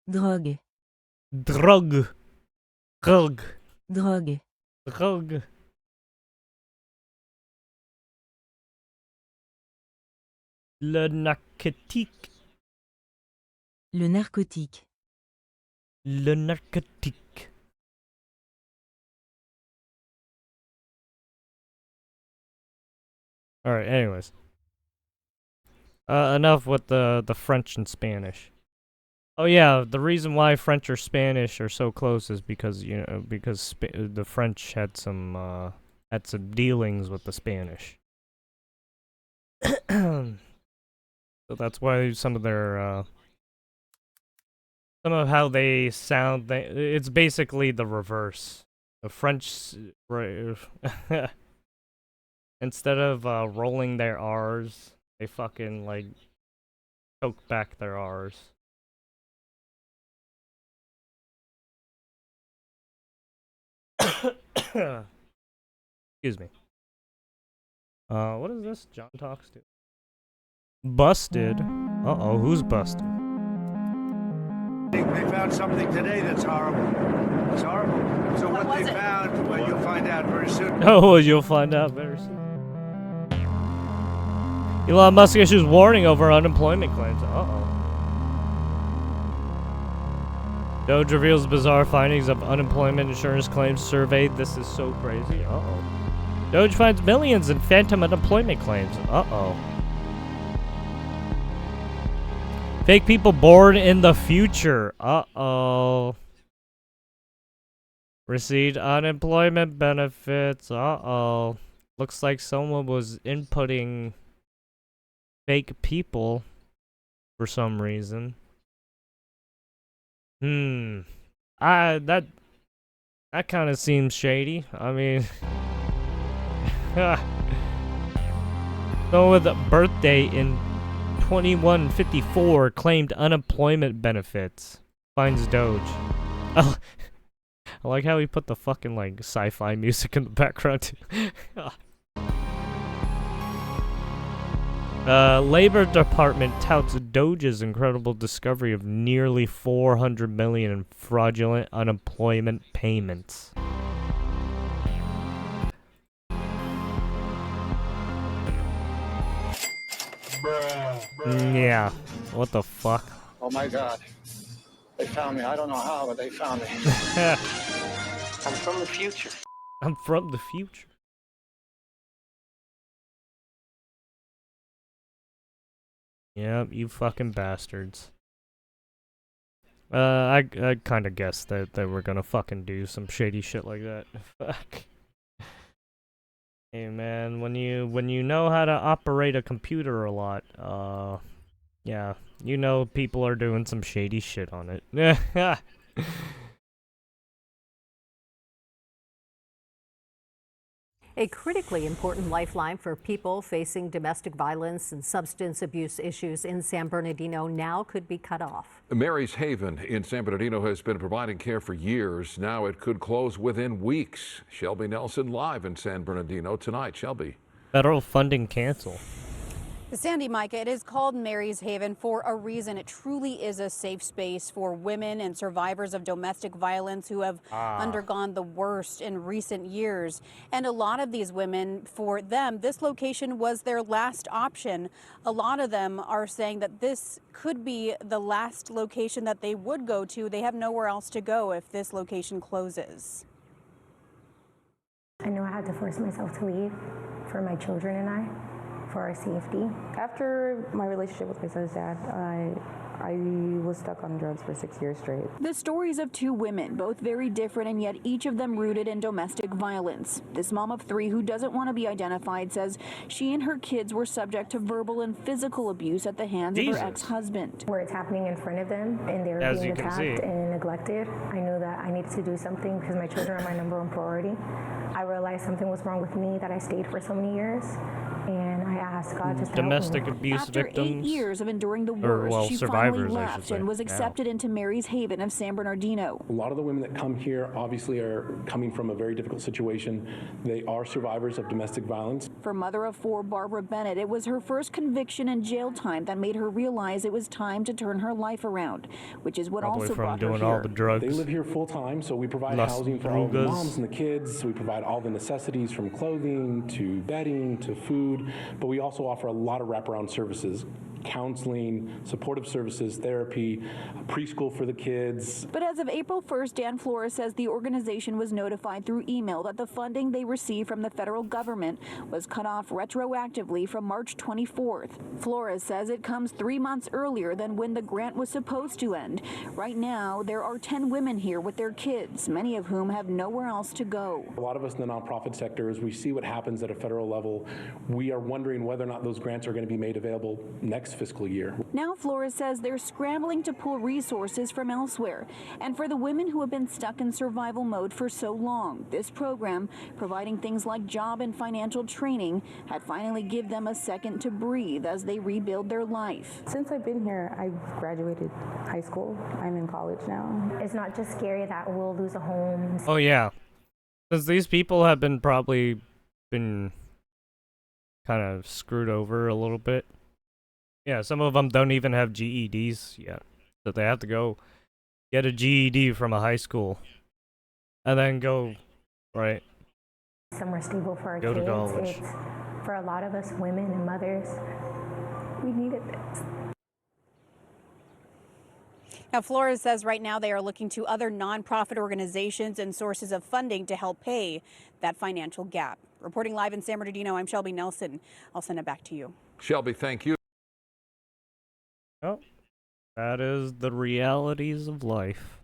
Speaker 12: Drogue.
Speaker 1: Drogue. Drogue.
Speaker 12: Drogue.
Speaker 1: Drogue. Le narcotique.
Speaker 12: Le narcotique.
Speaker 1: Le narcotique. Alright, anyways. Enough with the French and Spanish. Oh yeah, the reason why French or Spanish are so close is because, the French had some dealings with the Spanish. So that's why some of their, some of how they sound, it's basically the reverse. The French, instead of rolling their R's, they fucking, like, choke back their R's. Excuse me. What is this? John talks to. Busted. Uh-oh, who's busted?
Speaker 7: They found something today that's horrible. It's horrible. So what they found, well, you'll find out very soon.
Speaker 1: Oh, you'll find out very soon. Elon Musk issues warning over unemployment claims. Uh-oh. Doge reveals bizarre findings of unemployment insurance claims surveyed. This is so crazy. Uh-oh. Doge finds millions in phantom unemployment claims. Uh-oh. Fake people born in the future. Uh-oh. Received unemployment benefits. Uh-oh. Looks like someone was inputting fake people for some reason. That kind of seems shady. I mean, someone with a birthday in 2154 claimed unemployment benefits. Finds Doge. Oh, I like how he put the fucking, like, sci-fi music in the background too. Labor Department touts Doge's incredible discovery of nearly 400 million in fraudulent unemployment payments. Yeah. What the fuck?
Speaker 21: Oh my God. They found me. I don't know how, but they found me. I'm from the future.
Speaker 1: I'm from the future. Yep, you fucking bastards. I kind of guessed that they were gonna fucking do some shady shit like that. Fuck. Hey man, when you know how to operate a computer a lot, yeah, you know people are doing some shady shit on it.
Speaker 3: A critically important lifeline for people facing domestic violence and substance abuse issues in San Bernardino now could be cut off.
Speaker 4: Mary's Haven in San Bernardino has been providing care for years. Now it could close within weeks. Shelby Nelson live in San Bernardino tonight. Shelby.
Speaker 1: Federal funding cancel.
Speaker 2: Sandy, Micah, it is called Mary's Haven for a reason. It truly is a safe space for women and survivors of domestic violence who have undergone the worst in recent years. And a lot of these women, for them, this location was their last option. A lot of them are saying that this could be the last location that they would go to. They have nowhere else to go if this location closes.
Speaker 22: I know I had to force myself to leave for my children and I. For our safety.
Speaker 23: After my relationship with my son's dad, I was stuck on drugs for 6 years straight.
Speaker 24: The stories of two women, both very different and yet each of them rooted in domestic violence. This mom of three who doesn't want to be identified says she and her kids were subject to verbal and physical abuse at the hands of her ex-husband.
Speaker 22: Where it's happening in front of them and they're being attacked and neglected, I knew that I needed to do something because my children are my number one priority. I realized something was wrong with me that I stayed for so many years. And I asked God just to
Speaker 1: domestic
Speaker 22: help me.
Speaker 1: abuse
Speaker 24: After
Speaker 1: victims.
Speaker 24: 8 years of enduring the
Speaker 1: Or,
Speaker 24: worst,
Speaker 1: well,
Speaker 24: she
Speaker 1: survivors,
Speaker 24: finally
Speaker 1: I should
Speaker 24: left
Speaker 1: say,
Speaker 24: and was
Speaker 1: now.
Speaker 24: accepted into Mary's Haven of San Bernardino.
Speaker 25: A lot of the women that come here obviously are coming from a very difficult situation. They are survivors of domestic violence.
Speaker 24: For mother of four, Barbara Bennett, it was her first conviction and jail time that made her realize it was time to turn her life around, which is what
Speaker 1: Probably
Speaker 24: also
Speaker 1: from
Speaker 24: brought
Speaker 1: doing
Speaker 24: her
Speaker 1: all
Speaker 24: here.
Speaker 1: the drugs.
Speaker 25: They live here full time, so we provide
Speaker 1: Las
Speaker 25: housing for all the
Speaker 1: Drugas.
Speaker 25: moms and the kids. We provide all the necessities from clothing to bedding to food, but we also offer a lot of wraparound services. Counseling, supportive services, therapy, preschool for the kids.
Speaker 24: But as of April 1st, Dan Flores says the organization was notified through email that the funding they received from the federal government was cut off retroactively from March 24th. Flores says it comes 3 months earlier than when the grant was supposed to end. Right now, there are 10 women here with their kids, many of whom have nowhere else to go.
Speaker 25: A lot of us in the nonprofit sector, as we see what happens at a federal level, we are wondering whether or not those grants are going to be made available next fiscal year.
Speaker 24: Now Flores says they're scrambling to pull resources from elsewhere. And for the women who have been stuck in survival mode for so long, this program, providing things like job and financial training, had finally given them a second to breathe as they rebuild their life.
Speaker 23: Since I've been here, I've graduated high school. I'm in college now.
Speaker 22: It's not just scary that we'll lose a home.
Speaker 1: Oh yeah, because these people have probably been kind of screwed over a little bit. Yeah, some of them don't even have GEDs yet, so they have to go get a GED from a high school, and then go
Speaker 22: somewhere stable for our
Speaker 1: Go to
Speaker 22: kids.
Speaker 1: college.
Speaker 22: It's, for a lot of us women and mothers, we needed this.
Speaker 2: Now, Flores says right now they are looking to other nonprofit organizations and sources of funding to help pay that financial gap. Reporting live in San Bernardino, I'm Shelby Nelson. I'll send it back to you.
Speaker 4: Shelby, thank you.
Speaker 1: Oh, that is the realities of life.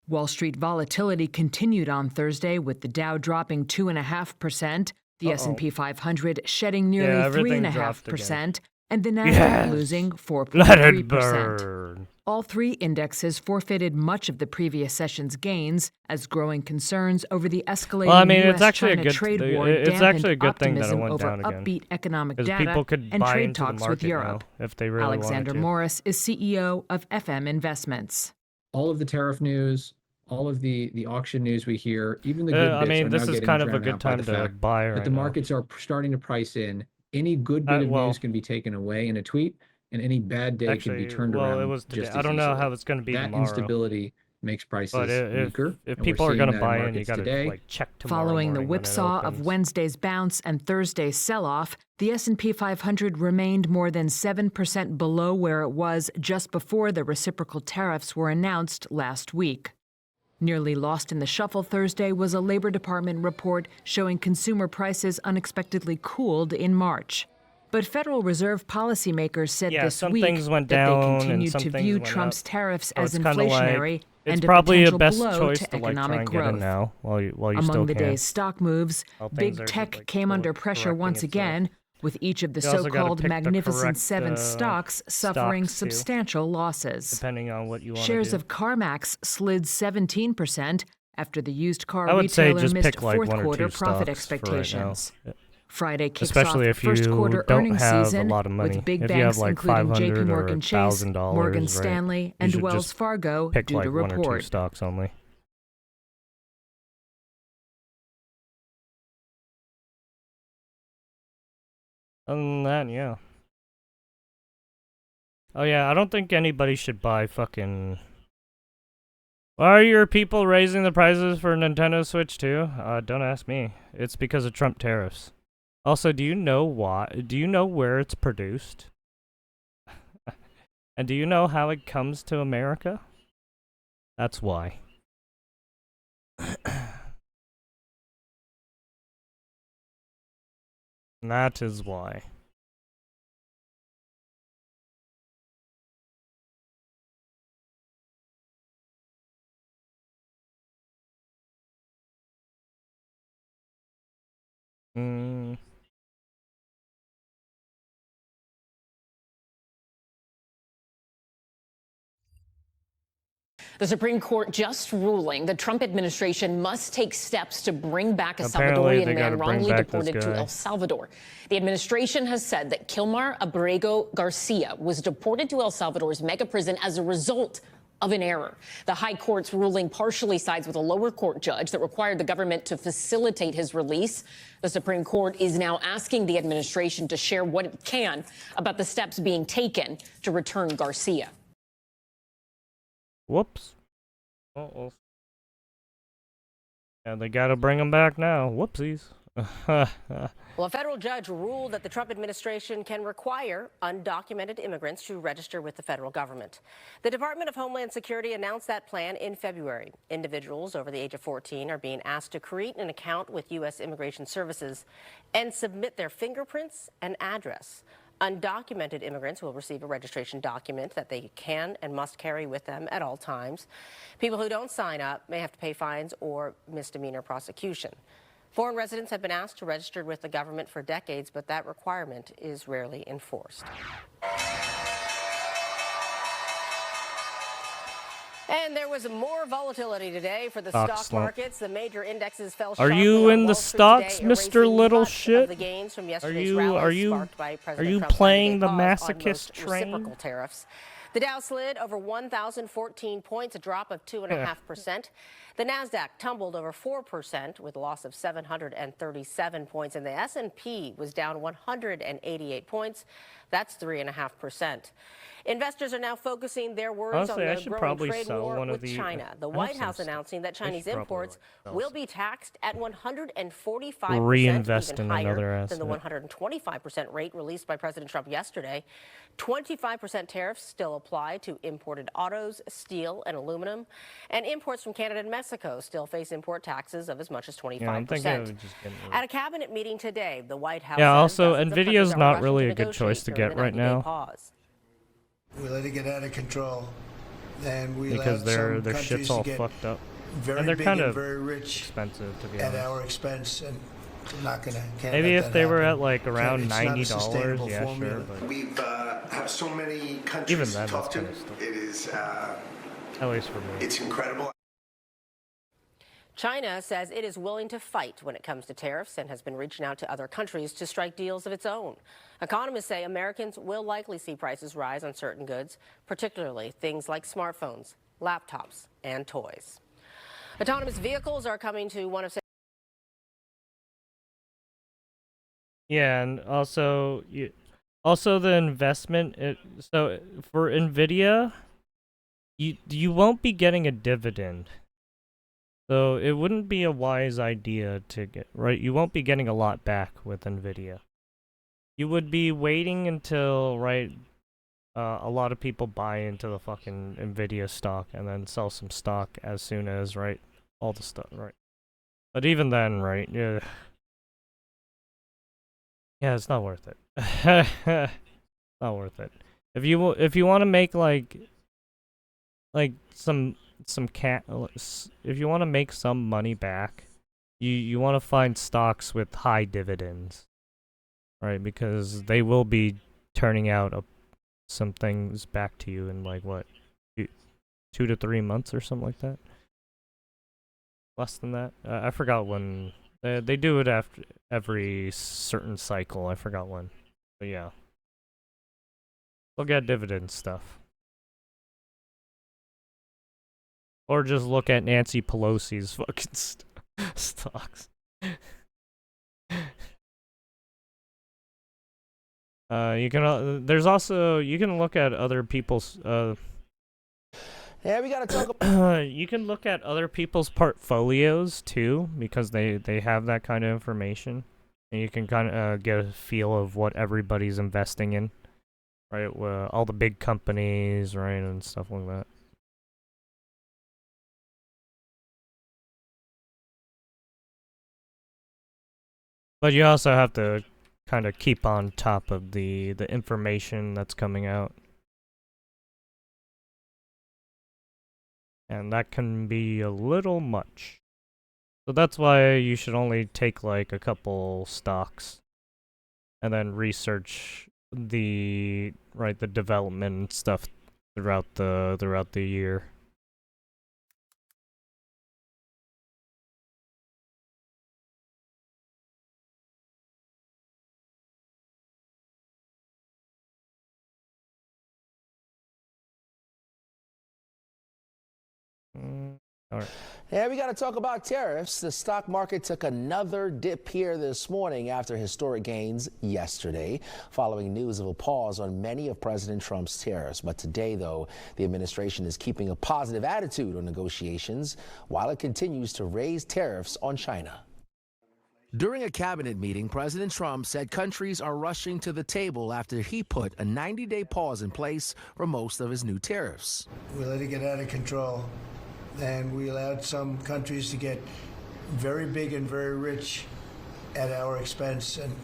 Speaker 26: Wall Street volatility continued on Thursday with the Dow dropping 2.5%, the S&P 500 shedding nearly 3.5%, and the Nasdaq losing 4.3%. All three indexes forfeited much of the previous session's gains as growing concerns over the escalating US-China trade war dampened optimism over upbeat economic data and trade talks with Europe.
Speaker 1: If they really
Speaker 26: Alexander
Speaker 1: wanted to.
Speaker 26: Morris is CEO of FM Investments.
Speaker 27: All of the tariff news, all of the auction news we hear, even the good bits
Speaker 1: I mean,
Speaker 27: are
Speaker 1: this
Speaker 27: now
Speaker 1: is
Speaker 27: getting
Speaker 1: kind of a
Speaker 27: drowned
Speaker 1: good
Speaker 27: out by
Speaker 1: time
Speaker 27: the
Speaker 1: to
Speaker 27: fact
Speaker 1: buy
Speaker 27: that
Speaker 1: right
Speaker 27: the
Speaker 1: now.
Speaker 27: markets are starting to price in any good bit of
Speaker 1: well-
Speaker 27: news can be taken away in a tweet, and any bad day can be turned
Speaker 1: well,
Speaker 27: around
Speaker 1: it was today.
Speaker 27: just
Speaker 1: I
Speaker 27: as
Speaker 1: don't know
Speaker 27: easily.
Speaker 1: how it's going to be
Speaker 27: that
Speaker 1: tomorrow.
Speaker 27: instability makes prices
Speaker 1: But if
Speaker 27: weaker. and
Speaker 1: people
Speaker 27: we're
Speaker 1: are
Speaker 27: seeing
Speaker 1: going to
Speaker 27: that in
Speaker 1: buy in, you
Speaker 27: markets
Speaker 1: got to
Speaker 27: today.
Speaker 1: check tomorrow
Speaker 26: Following the
Speaker 1: morning when it
Speaker 26: whipsaw of
Speaker 1: opens.
Speaker 26: Wednesday's bounce and Thursday's sell-off, the S&P 500 remained more than 7% below where it was just before the reciprocal tariffs were announced last week. Nearly lost in the shuffle Thursday was a Labor Department report showing consumer prices unexpectedly cooled in March. But Federal Reserve policymakers said
Speaker 1: Yeah,
Speaker 26: this
Speaker 1: some
Speaker 26: week
Speaker 1: things went
Speaker 26: that
Speaker 1: down
Speaker 26: they
Speaker 1: and
Speaker 26: continued
Speaker 1: some
Speaker 26: to
Speaker 1: things
Speaker 26: view
Speaker 1: went
Speaker 26: Trump's
Speaker 1: up.
Speaker 26: tariffs
Speaker 1: So
Speaker 26: as
Speaker 1: it's kinda
Speaker 26: inflationary
Speaker 1: like,
Speaker 26: and
Speaker 1: it's
Speaker 26: a
Speaker 1: probably a
Speaker 26: potential
Speaker 1: best
Speaker 26: blow
Speaker 1: choice
Speaker 26: to
Speaker 1: to like try
Speaker 26: economic
Speaker 1: and get in
Speaker 26: growth.
Speaker 1: now while you
Speaker 26: Among
Speaker 1: still
Speaker 26: the
Speaker 1: can.
Speaker 26: day's stock moves,
Speaker 1: While things
Speaker 26: big
Speaker 1: are,
Speaker 26: tech
Speaker 1: like,
Speaker 26: came under pressure
Speaker 1: correcting
Speaker 26: once
Speaker 1: itself.
Speaker 26: again, with each of the
Speaker 1: You also gotta
Speaker 26: so-called
Speaker 1: pick the
Speaker 26: Magnificent
Speaker 1: correct,
Speaker 26: Seven stocks suffering
Speaker 1: stocks, too,
Speaker 26: substantial losses.
Speaker 1: depending on what you want to
Speaker 26: Shares
Speaker 1: do.
Speaker 26: of CarMax slid 17% after the used car
Speaker 1: I would say
Speaker 26: retailer
Speaker 1: just
Speaker 26: missed
Speaker 1: pick like
Speaker 26: fourth
Speaker 1: one or
Speaker 26: quarter
Speaker 1: two
Speaker 26: profit
Speaker 1: stocks for right now.
Speaker 26: expectations. Friday kicks
Speaker 1: Especially
Speaker 26: off
Speaker 1: if
Speaker 26: first
Speaker 1: you
Speaker 26: quarter
Speaker 1: don't
Speaker 26: earnings
Speaker 1: have
Speaker 26: season
Speaker 1: a lot of money.
Speaker 26: with big
Speaker 1: If
Speaker 26: banks
Speaker 1: you have like
Speaker 26: including
Speaker 1: $500
Speaker 26: JP
Speaker 1: or
Speaker 26: Morgan Chase,
Speaker 1: $1,000,
Speaker 26: Morgan
Speaker 1: right,
Speaker 26: Stanley,
Speaker 1: you
Speaker 26: and
Speaker 1: should
Speaker 26: Wells
Speaker 1: just
Speaker 26: Fargo
Speaker 1: pick
Speaker 26: due
Speaker 1: like
Speaker 26: to
Speaker 1: one or two
Speaker 26: report.
Speaker 1: stocks only. Other than that, yeah. Oh yeah, I don't think anybody should buy fucking... Why are your people raising the prices for Nintendo Switch too? Don't ask me. It's because of Trump tariffs. Also, do you know why? Do you know where it's produced? And do you know how it comes to America? That's why. That is why. Mm.
Speaker 5: The Supreme Court just ruling the Trump administration must take steps to bring back a
Speaker 1: Apparently,
Speaker 5: Salvadorian
Speaker 1: they gotta
Speaker 5: man
Speaker 1: bring
Speaker 5: wrongly
Speaker 1: back this
Speaker 5: deported to
Speaker 1: guy.
Speaker 5: El Salvador. The administration has said that Kilmar Abrego Garcia was deported to El Salvador's mega prison as a result of an error. The high court's ruling partially sides with a lower court judge that required the government to facilitate his release. The Supreme Court is now asking the administration to share what it can about the steps being taken to return Garcia.
Speaker 1: Whoops. Uh-oh. Yeah, they gotta bring him back now. Whoopsies.
Speaker 6: Well, a federal judge ruled that the Trump administration can require undocumented immigrants to register with the federal government. The Department of Homeland Security announced that plan in February. Individuals over the age of 14 are being asked to create an account with U.S. Immigration Services and submit their fingerprints and address. Undocumented immigrants will receive a registration document that they can and must carry with them at all times. People who don't sign up may have to pay fines or misdemeanor prosecution. Foreign residents have been asked to register with the government for decades, but that requirement is rarely enforced. And there was more volatility today for the stock markets. The major indexes fell sharply.
Speaker 1: Are you in the
Speaker 6: Wall Street
Speaker 1: stocks,
Speaker 6: today,
Speaker 1: Mr.
Speaker 6: erasing
Speaker 1: Little
Speaker 6: much
Speaker 1: Shit?
Speaker 6: of the gains from yesterday's rally sparked by President Trump's
Speaker 1: playing
Speaker 6: 90-day
Speaker 1: the
Speaker 6: pause on
Speaker 1: masochist
Speaker 6: most
Speaker 1: train?
Speaker 6: reciprocal tariffs. The Dow slid over 1,014 points, a drop of 2.5%. The Nasdaq tumbled over 4% with a loss of 737 points, and the S&P was down 188 points. That's 3.5%. Investors are now focusing their worries
Speaker 1: Honestly, I
Speaker 6: on the
Speaker 1: should
Speaker 6: growing
Speaker 1: probably
Speaker 6: trade
Speaker 1: sell
Speaker 6: war
Speaker 1: one of
Speaker 6: with
Speaker 1: the-
Speaker 6: China. The
Speaker 1: I have
Speaker 6: White
Speaker 1: some
Speaker 6: House
Speaker 1: stuff.
Speaker 6: announcing that
Speaker 1: I should
Speaker 6: Chinese
Speaker 1: probably,
Speaker 6: imports
Speaker 1: sell
Speaker 6: will
Speaker 1: some.
Speaker 6: be taxed at 145%,
Speaker 1: Reinvest
Speaker 6: even
Speaker 1: in
Speaker 6: higher
Speaker 1: another
Speaker 6: than the
Speaker 1: asset.
Speaker 6: 125% rate released by President Trump yesterday. 25% tariffs still apply to imported autos, steel, and aluminum. And imports from Canada and Mexico still face import taxes of as much as 25%.
Speaker 1: Yeah, I'm thinking of just getting rid of
Speaker 6: At a cabinet meeting today, the White House
Speaker 1: Yeah,
Speaker 6: says
Speaker 1: also,
Speaker 6: dozens of
Speaker 1: Nvidia's
Speaker 6: countries are
Speaker 1: not
Speaker 6: rushing
Speaker 1: really
Speaker 6: to
Speaker 1: a good choice to
Speaker 6: negotiate
Speaker 1: get
Speaker 6: during
Speaker 1: right
Speaker 6: the 90-day
Speaker 1: now.
Speaker 6: pause.
Speaker 7: We let it get out of control, and we
Speaker 1: Because
Speaker 7: allowed
Speaker 1: their
Speaker 7: some
Speaker 1: shit's
Speaker 7: countries
Speaker 1: all
Speaker 7: to get
Speaker 1: fucked up.
Speaker 7: very
Speaker 1: And they're
Speaker 7: big
Speaker 1: kind
Speaker 7: and
Speaker 1: of
Speaker 7: very rich
Speaker 1: expensive, to be
Speaker 7: at
Speaker 1: honest.
Speaker 7: our expense, and we're not gonna. Can't
Speaker 1: Maybe
Speaker 7: let
Speaker 1: if
Speaker 7: that
Speaker 1: they were
Speaker 7: happen.
Speaker 1: at like around
Speaker 7: It's not a
Speaker 1: $90,
Speaker 7: sustainable
Speaker 1: yeah,
Speaker 7: formula.
Speaker 1: sure, but
Speaker 8: We've have so many countries
Speaker 1: even
Speaker 8: to
Speaker 1: then,
Speaker 8: talk
Speaker 1: that's
Speaker 8: to.
Speaker 1: kind of stuff.
Speaker 8: It is
Speaker 1: At least for me.
Speaker 8: it's incredible.
Speaker 6: China says it is willing to fight when it comes to tariffs and has been reaching out to other countries to strike deals of its own. Economists say Americans will likely see prices rise on certain goods, particularly things like smartphones, laptops, and toys. Autonomous vehicles are coming to one of
Speaker 1: Yeah, and also also the investment. So for Nvidia, you won't be getting a dividend. So it wouldn't be a wise idea to get right. You won't be getting a lot back with Nvidia. You would be waiting until a lot of people buy into the fucking Nvidia stock and then sell some stock as soon as all the stuff But even then, yeah. Yeah, it's not worth it. Not worth it. If you want to make if you want to make some money back, you want to find stocks with high dividends. right? Because they will be turning out some things back to you in like what, 2 to 3 months or something like that. Less than that. I forgot when. They do it after every certain cycle. I forgot when. But yeah. Look at dividend stuff. Or just look at Nancy Pelosi's fucking stocks. You can. There's also you can look at other people's.
Speaker 9: Yeah, we gotta talk.
Speaker 1: You can look at other people's portfolios too, because they have that kind of information, and you can kind of get a feel of what everybody's investing in, right? All the big companies, right, and stuff like that. But you also have to kind of keep on top of the information that's coming out. And that can be a little much. So that's why you should only take like a couple stocks and then research the development and stuff throughout the year. All right.
Speaker 9: Yeah, we got to talk about tariffs. The stock market took another dip here this morning after historic gains yesterday, following news of a pause on many of President Trump's tariffs. But today, though, the administration is keeping a positive attitude on negotiations while it continues to raise tariffs on China. During a cabinet meeting, President Trump said countries are rushing to the table after he put a 90-day pause in place for most of his new tariffs.
Speaker 7: We let it get out of control, and we allowed some countries to get very big and very rich at our expense, and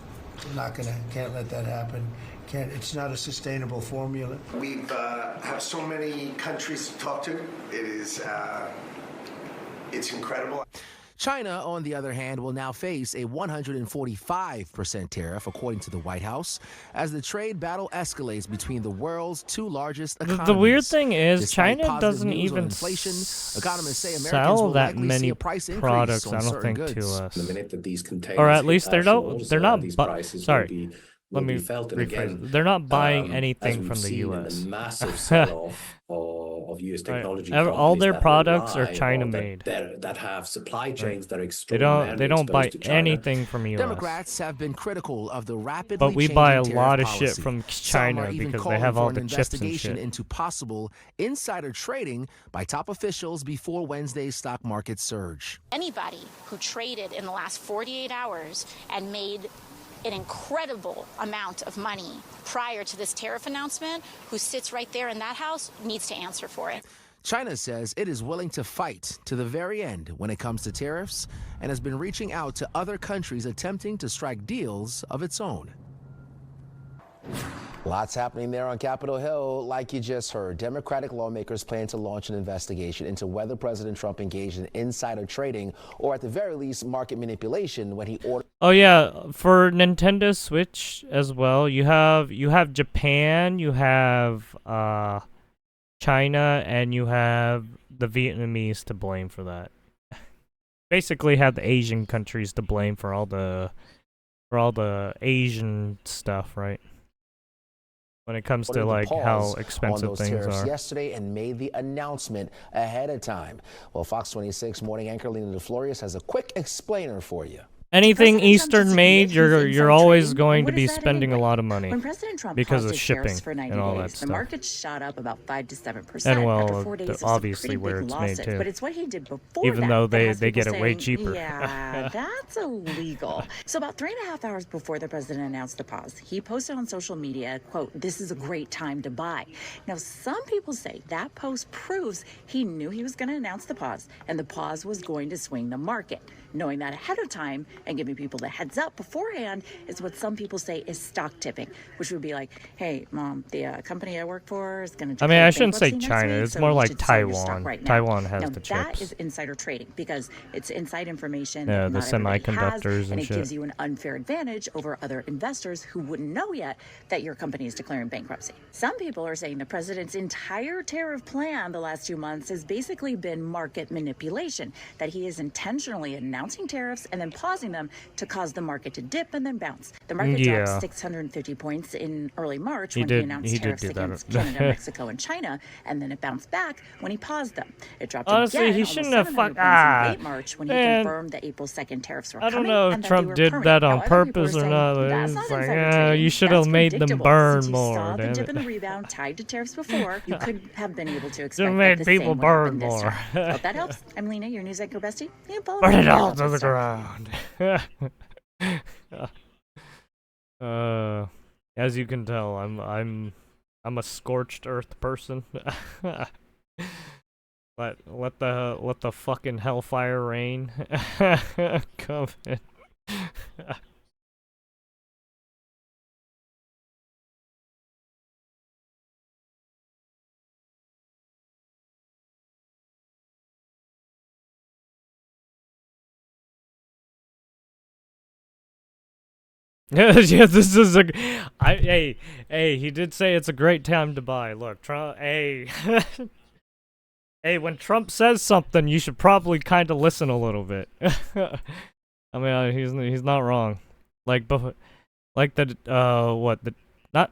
Speaker 7: can't let that happen. It's not a sustainable formula.
Speaker 8: We've have so many countries to talk to. It's incredible.
Speaker 9: China, on the other hand, will now face a 145% tariff, according to the White House, as the trade battle escalates between the world's two largest economies.
Speaker 1: The weird thing is,
Speaker 9: Despite
Speaker 1: China
Speaker 9: positive
Speaker 1: doesn't
Speaker 9: news on
Speaker 1: even
Speaker 9: inflation, economists say Americans
Speaker 1: sell
Speaker 9: will
Speaker 1: that
Speaker 9: likely see
Speaker 1: many
Speaker 9: a price increase
Speaker 1: products,
Speaker 9: on
Speaker 1: I don't
Speaker 9: certain
Speaker 1: think, to
Speaker 9: goods.
Speaker 1: us.
Speaker 10: The minute that these containers
Speaker 1: Or at least
Speaker 10: hit
Speaker 1: they're
Speaker 10: nationals,
Speaker 1: not.
Speaker 10: these prices will be felt. And again,
Speaker 1: they're not buying
Speaker 10: as
Speaker 1: anything
Speaker 10: we've
Speaker 1: from the
Speaker 10: seen
Speaker 1: U.S.
Speaker 10: in the massive sell-off of U.S. technology
Speaker 1: Right.
Speaker 10: companies
Speaker 1: All their
Speaker 10: that
Speaker 1: products are
Speaker 10: rely
Speaker 1: China
Speaker 10: or
Speaker 1: made.
Speaker 10: that have supply chains
Speaker 1: Right.
Speaker 10: that are extraordinarily
Speaker 1: They don't buy
Speaker 10: exposed to China.
Speaker 1: anything from U.S.
Speaker 9: Democrats have been critical of the rapidly
Speaker 1: But we
Speaker 9: changing
Speaker 1: buy a
Speaker 9: tariff
Speaker 1: lot of
Speaker 9: policy.
Speaker 1: shit from
Speaker 9: Some
Speaker 1: China
Speaker 9: are even
Speaker 1: because they
Speaker 9: calling
Speaker 1: have
Speaker 9: for
Speaker 1: all
Speaker 9: an
Speaker 1: the chips and
Speaker 9: investigation
Speaker 1: shit.
Speaker 9: into possible insider trading by top officials before Wednesday's stock market surge.
Speaker 11: Anybody who traded in the last 48 hours and made an incredible amount of money prior to this tariff announcement, who sits right there in that house, needs to answer for it.
Speaker 9: China says it is willing to fight to the very end when it comes to tariffs and has been reaching out to other countries attempting to strike deals of its own. Lots happening there on Capitol Hill, like you just heard. Democratic lawmakers plan to launch an investigation into whether President Trump engaged in insider trading or, at the very least, market manipulation when he ordered.
Speaker 1: Oh yeah, for Nintendo Switch as well. You have Japan, you have China, and you have the Vietnamese to blame for that. Basically, have the Asian countries to blame for all the Asian stuff, right? When it comes to like how expensive things are.
Speaker 9: Yesterday and made the announcement ahead of time. Well, Fox 26 morning anchor Lena DeFlorius has a quick explainer for you.
Speaker 1: Anything Eastern made, you're always going to be spending a lot of money
Speaker 13: When President Trump
Speaker 1: because
Speaker 13: paused
Speaker 1: of
Speaker 13: his
Speaker 1: shipping
Speaker 13: tariffs for 90
Speaker 1: and all
Speaker 13: days,
Speaker 1: that
Speaker 13: the
Speaker 1: stuff.
Speaker 13: market shot up about 5 to 7%.
Speaker 1: And well,
Speaker 13: after 4 days of some
Speaker 1: obviously
Speaker 13: pretty
Speaker 1: where
Speaker 13: big
Speaker 1: it's made
Speaker 13: losses.
Speaker 1: too.
Speaker 13: But it's what he did before
Speaker 1: Even
Speaker 13: that
Speaker 1: though
Speaker 13: that has
Speaker 1: they
Speaker 13: people
Speaker 1: get it way
Speaker 13: saying,
Speaker 1: cheaper.
Speaker 13: Yeah, that's illegal. So about 3.5 hours before the president announced the pause, he posted on social media, quote, "This is a great time to buy." Now, some people say that post proves he knew he was going to announce the pause and the pause was going to swing the market. Knowing that ahead of time and giving people the heads up beforehand is what some people say is stock tipping, which would be like, hey, Mom, the company I work for is going to
Speaker 1: I mean, I shouldn't say
Speaker 13: bankruptcy next
Speaker 1: China.
Speaker 13: week,
Speaker 1: It's
Speaker 13: so
Speaker 1: more
Speaker 13: you
Speaker 1: like
Speaker 13: should sell your stock
Speaker 1: Taiwan.
Speaker 13: right now.
Speaker 1: Taiwan has
Speaker 13: Now,
Speaker 1: the
Speaker 13: that
Speaker 1: chips.
Speaker 13: is insider trading because it's inside information
Speaker 1: Yeah,
Speaker 13: that
Speaker 1: the
Speaker 13: not everybody has,
Speaker 1: semiconductors
Speaker 13: and
Speaker 1: and
Speaker 13: it
Speaker 1: shit.
Speaker 13: gives you an unfair advantage over other investors who wouldn't know yet that your company is declaring bankruptcy. Some people are saying the president's entire tariff plan the last 2 months has basically been market manipulation, that he is intentionally announcing tariffs and then pausing them to cause the market to dip and then bounce. The market dropped 650 points in early March when he announced tariffs against Canada, Mexico, and China, and then it bounced back when he paused them. It dropped
Speaker 1: Honestly,
Speaker 13: again
Speaker 1: he
Speaker 13: almost
Speaker 1: shouldn't have
Speaker 13: 700
Speaker 1: fuck-
Speaker 13: points in late March when he
Speaker 1: man.
Speaker 13: confirmed that April 2nd tariffs were
Speaker 1: I don't
Speaker 13: coming
Speaker 1: know
Speaker 13: and
Speaker 1: if
Speaker 13: that
Speaker 1: Trump
Speaker 13: they were
Speaker 1: did
Speaker 13: permanent.
Speaker 1: that
Speaker 13: Now,
Speaker 1: on
Speaker 13: other people are
Speaker 1: purpose or
Speaker 13: saying,
Speaker 1: not.
Speaker 13: that's
Speaker 1: It's
Speaker 13: not
Speaker 1: like,
Speaker 13: insider trading.
Speaker 1: you should
Speaker 13: That's
Speaker 1: have made them
Speaker 13: predictable.
Speaker 1: burn
Speaker 13: Since you
Speaker 1: more.
Speaker 13: saw the
Speaker 1: Damn
Speaker 13: dip
Speaker 1: it.
Speaker 13: in the rebound tied to tariffs before, you could have been able to expect
Speaker 1: made
Speaker 13: that the
Speaker 1: people
Speaker 13: same would happen
Speaker 1: burn
Speaker 13: this
Speaker 1: more.
Speaker 13: time. Hope that helps. I'm Lena, your news anchor bestie. You follow
Speaker 1: Burn
Speaker 13: me
Speaker 1: it
Speaker 13: here
Speaker 1: all
Speaker 13: about
Speaker 1: to
Speaker 13: this
Speaker 1: the
Speaker 13: stuff.
Speaker 1: ground. As you can tell, I'm a scorched earth person. Let the fucking hellfire rain come in. Yeah, this is hey, he did say it's a great time to buy. Look, Trump, hey, hey, when Trump says something, you should probably kind of listen a little bit. I mean, he's not wrong. Like, like not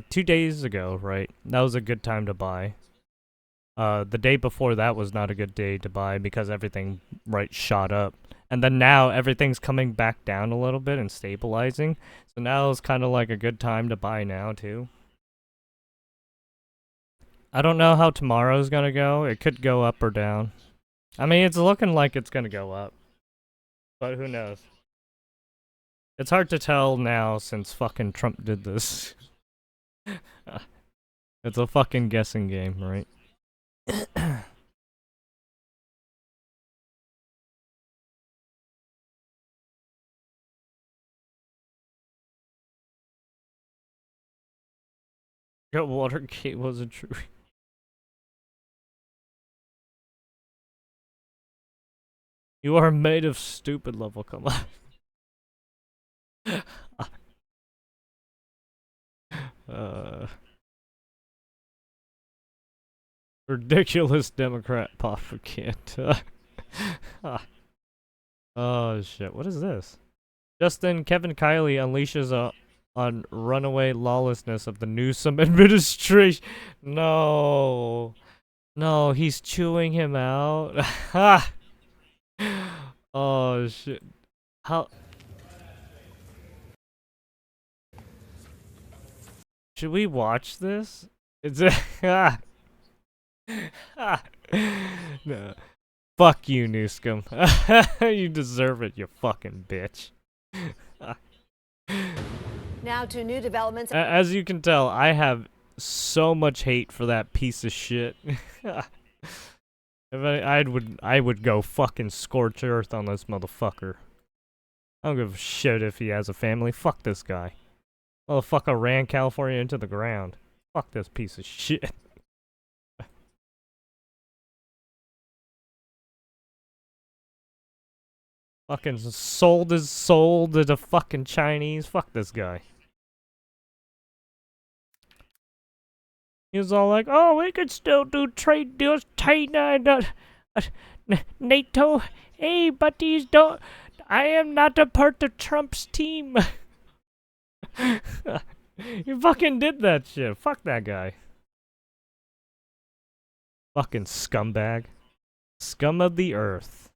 Speaker 1: 2 days ago, right? That was a good time to buy. The day before that was not a good day to buy because everything shot up. And then now everything's coming back down a little bit and stabilizing. So now it's kind of like a good time to buy now too. I don't know how tomorrow's gonna go. It could go up or down. I mean, it's looking like it's gonna go up. But who knows? It's hard to tell now since fucking Trump did this. It's a fucking guessing game, right? Watergate wasn't true. You are made of stupid level, come on. Ridiculous Democrat propaganda. Oh shit, what is this? Justin, Kevin Kiley unleashes on runaway lawlessness of the Newsom administration. No. No, he's chewing him out. Oh shit. How should we watch this? It's no. Fuck you, Newsom. You deserve it, you fucking bitch.
Speaker 14: Now to new developments.
Speaker 1: As you can tell, I have so much hate for that piece of shit. If I would go fucking scorch earth on this motherfucker. I don't give a shit if he has a family. Fuck this guy. Motherfucker ran California into the ground. Fuck this piece of shit. Fucking sold his soul to the fucking Chinese. Fuck this guy. He was all like, oh, we could still do trade deals, China and NATO. Hey, but these don't. I am not a part of Trump's team. You fucking did that shit. Fuck that guy. Fucking scumbag. Scum of the earth.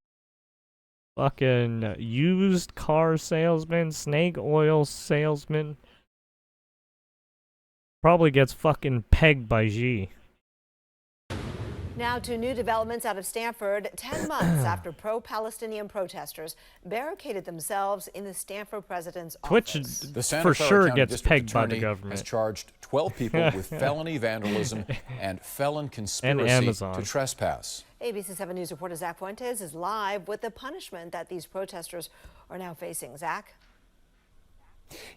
Speaker 1: Fucking used car salesman, snake oil salesman. Probably gets fucking pegged by Xi.
Speaker 14: Now to new developments out of Stanford. 10 months after pro-Palestinian protesters barricaded themselves in the Stanford president's
Speaker 1: Twitch
Speaker 14: office.
Speaker 12: The Santa
Speaker 1: for
Speaker 12: Clara
Speaker 1: sure
Speaker 12: County
Speaker 1: gets
Speaker 12: District
Speaker 1: pegged by the
Speaker 12: Attorney
Speaker 1: government.
Speaker 12: has charged 12 people with felony vandalism and felon conspiracy
Speaker 1: Amazon.
Speaker 12: to trespass.
Speaker 14: ABC 7 News reporter Zach Fuentes is live with the punishment that these protesters are now facing. Zach?